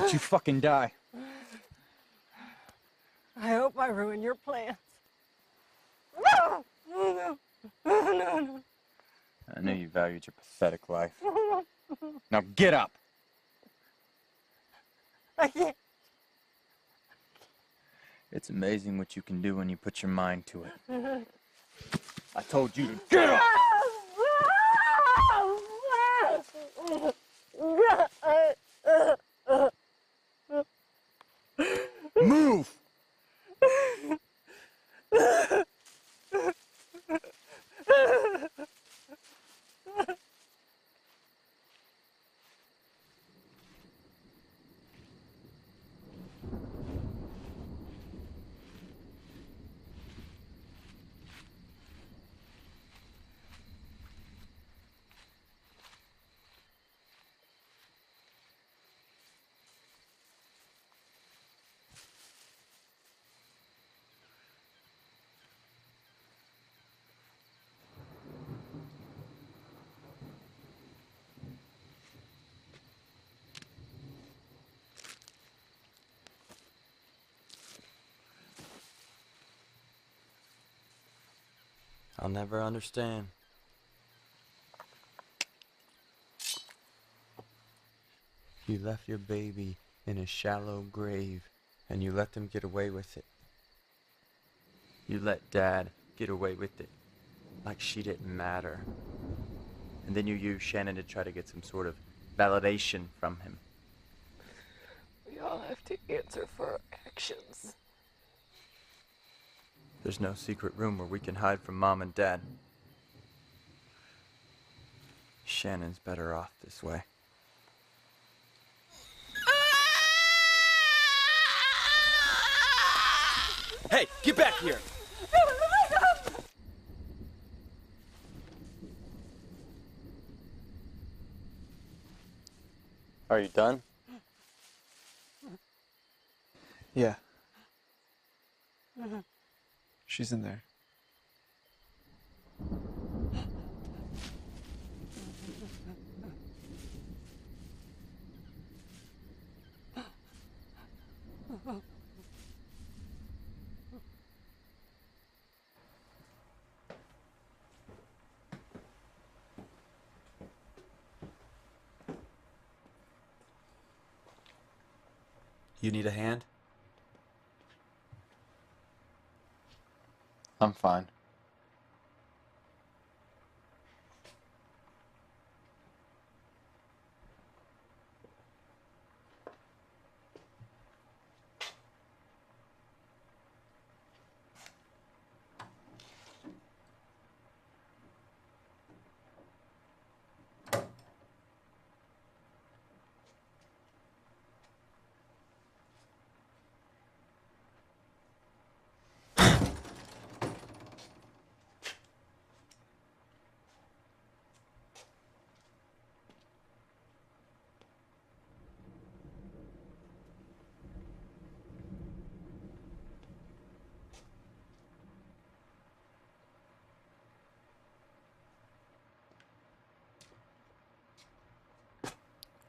let you fucking die. I hope I ruin your plans. No! No, no, no. I knew you valued your pathetic life. Now get up! I can't. It's amazing what you can do when you put your mind to it. I told you to get up! Move! I'll never understand. You left your baby in a shallow grave, and you let them get away with it. You let Dad get away with it, like she didn't matter. And then you used Shannon to try to get some sort of validation from him. We all have to answer for our actions. There's no secret room where we can hide from Mom and Dad. Shannon's better off this way. Hey, get back here! Are you done? Yeah. She's in there. You need a hand? I'm fine.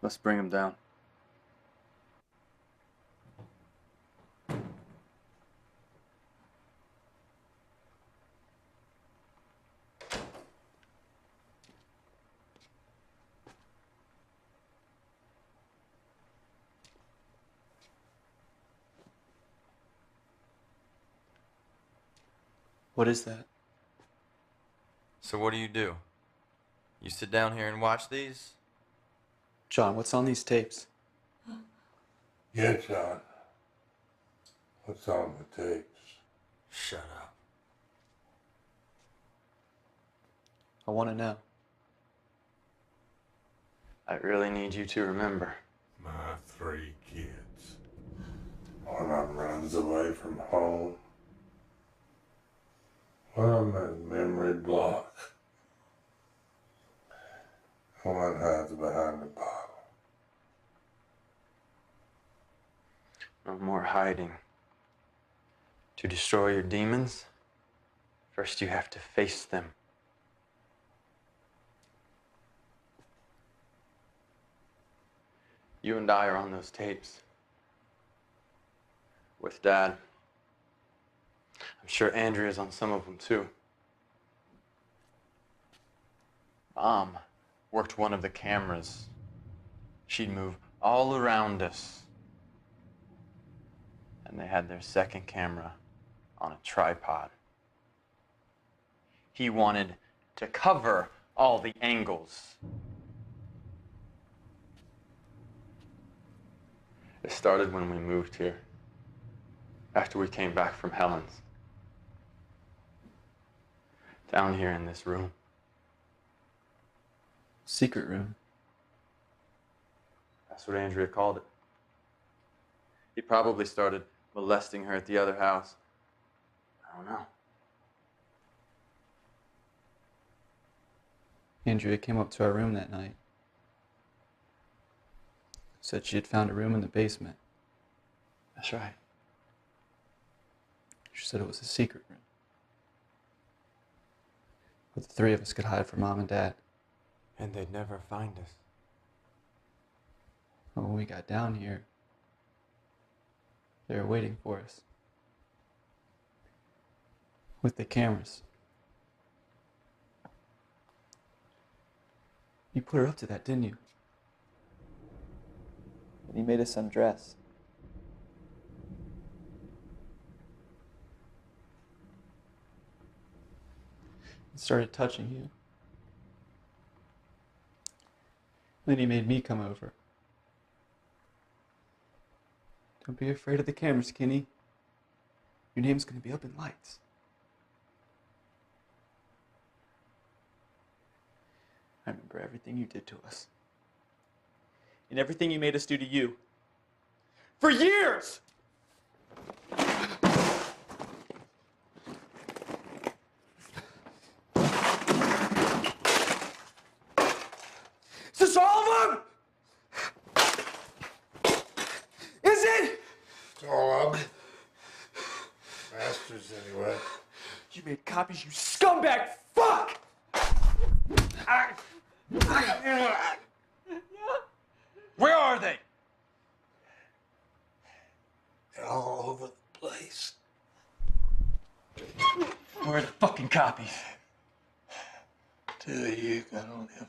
Let's bring him down. What is that? So what do? You sit down here and watch these? John, what's on these tapes? Yeah, John. What's on the tapes? Shut up. I want to know. I really need you to remember. My 3 kids. One of them runs away from home. One of them has memory block. One hides behind the bottle. No more hiding. To destroy your demons, first you have to face them. You and I are on those tapes. with Dad. I'm sure Andrea's on some of them too. Mom worked one of the cameras. She'd move all around us. And they had their second camera on a tripod. He wanted to cover all the angles. It started when we moved here, after we came back from Helen's. Down here in this room. Secret room. That's what Andrea called it. He probably started molesting her at the other house. I don't know. Andrea came up to our room that night. Said she had found a room in the basement. That's right. She said it was a secret room, where the three of us could hide from Mom and Dad. And they'd never find us. But when we got down here, they were waiting for us. With the cameras. You put her up to that, didn't you? And he made us undress. And started touching you. Then he made me come over. Don't be afraid of the cameras, Kenny. Your name's gonna be up in lights. I remember everything you did to us. And everything you made us do to you. For years! Is this all of them? Is it? It's all of them. Masters, anyway. You made copies, you scumbag fuck! Where are they? They're all over the place. Where are the fucking copies? Till you gonna live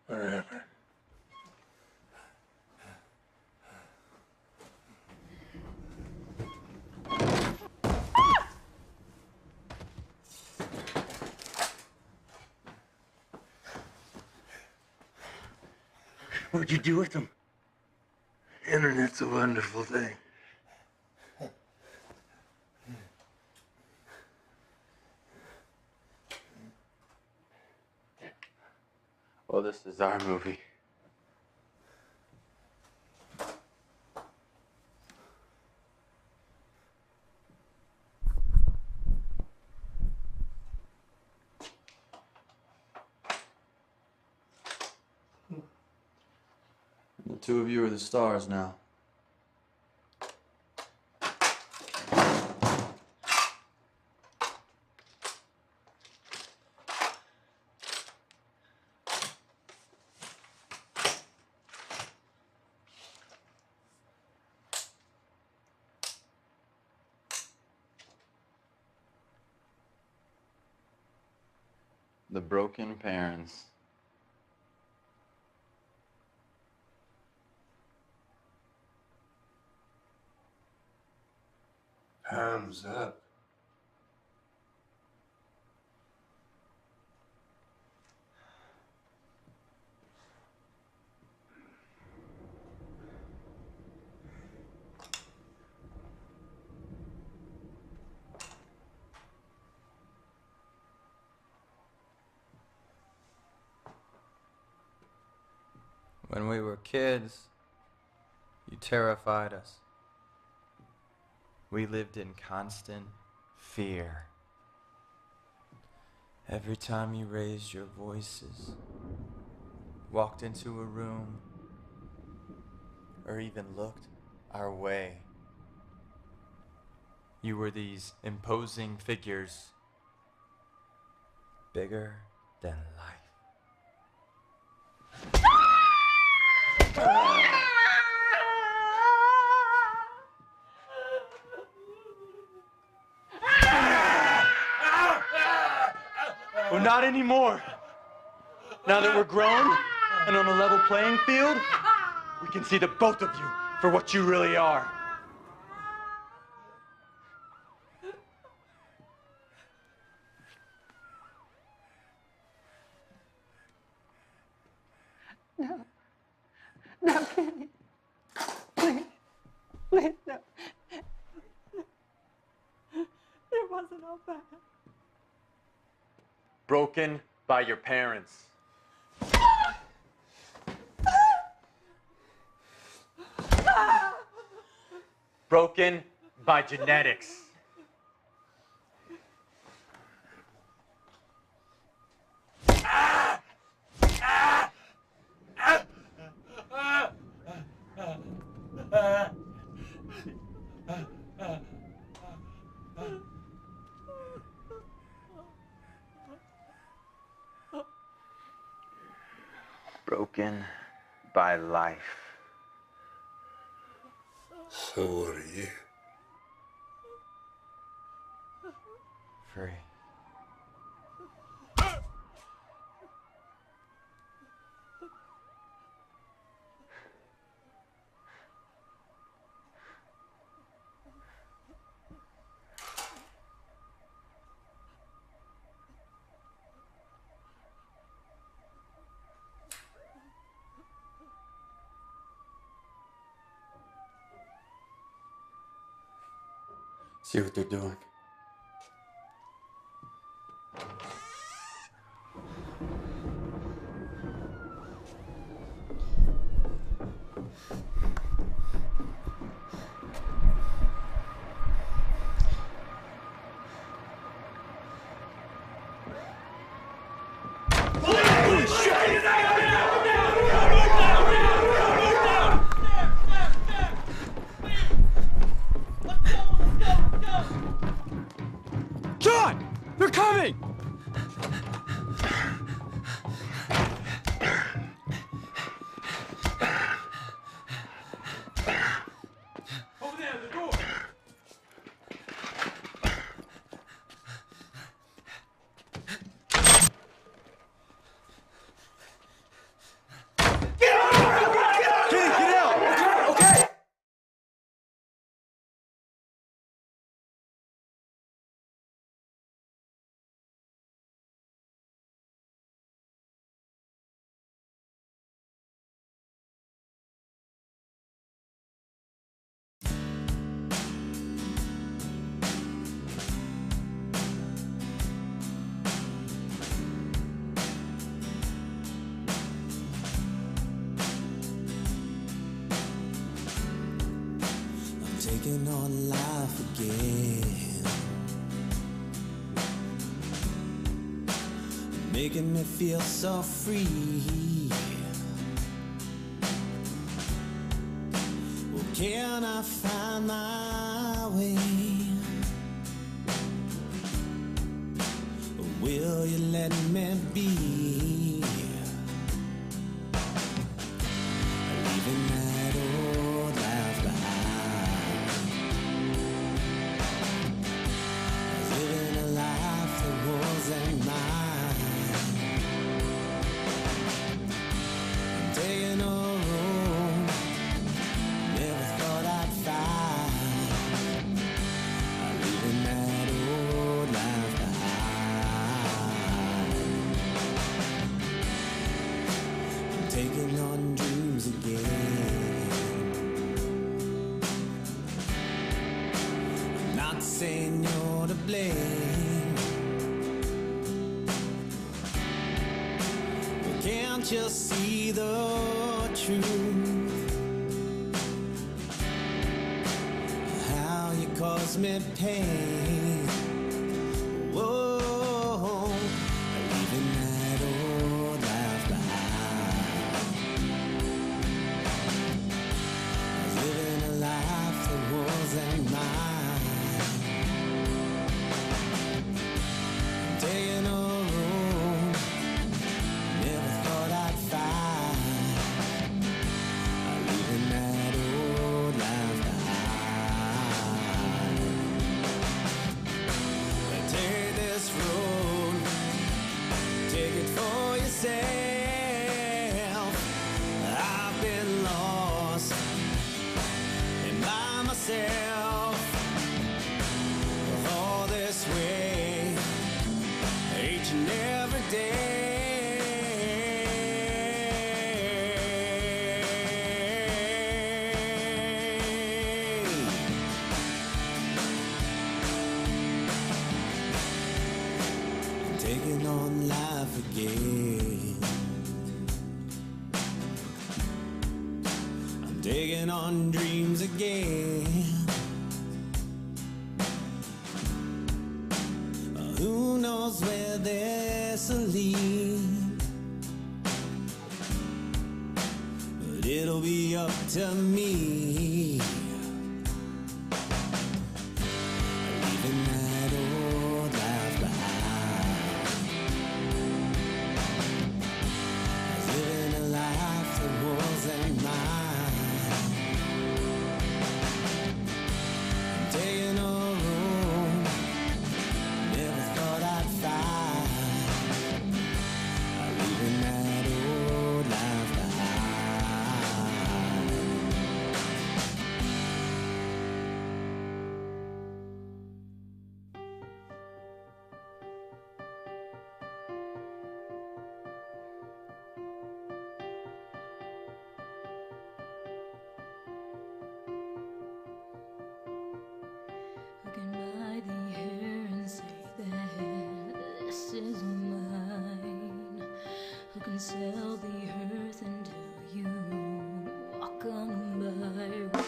forever. What'd you do with them? Internet's a wonderful thing. Well, this is our movie. The two of you are the stars now. The broken parents. Time's up. When we were kids, you terrified us. We lived in constant fear. Every time you raised your voices, walked into a room, or even looked our way, you were these imposing figures, bigger than life. anymore. Now that we're grown and on a level playing field, we can see the both of you for what you really are. No. No, Kenny. Please. Please, no. It wasn't all bad. Broken by your parents. Broken by genetics. Broken by life. So what are you? Free. See what they're doing. John! They're coming! Over there, the door! Get out! Okay! Taking on life again, making me feel so free. Well, can I find my way? Or will you let me be? Leaving that old life behind. Living a life that wasn't mine. I'm taking a road never thought I'd find. I'm leaving that old life behind. I'm taking on dreams again. I'm not saying you're to blame. But can't you see the truth? How you cause me pain. Whoa, leaving that old life behind. Living a life that wasn't mine. I'm taking a road never thought I'd find. I'm leaving that old life behind. know yourself. I've been lost and by myself all this way, each and every day. Taking on life again. I'm taking on dreams again. Who knows where this'll lead? But it'll be up to me. Leaving that old life behind. Living a life that wasn't mine. I'm taking a road never thought I'd find. I'm leaving that old life behind. Who can buy the air and say that this is mine? Who can sell the earth and tell you walk on by?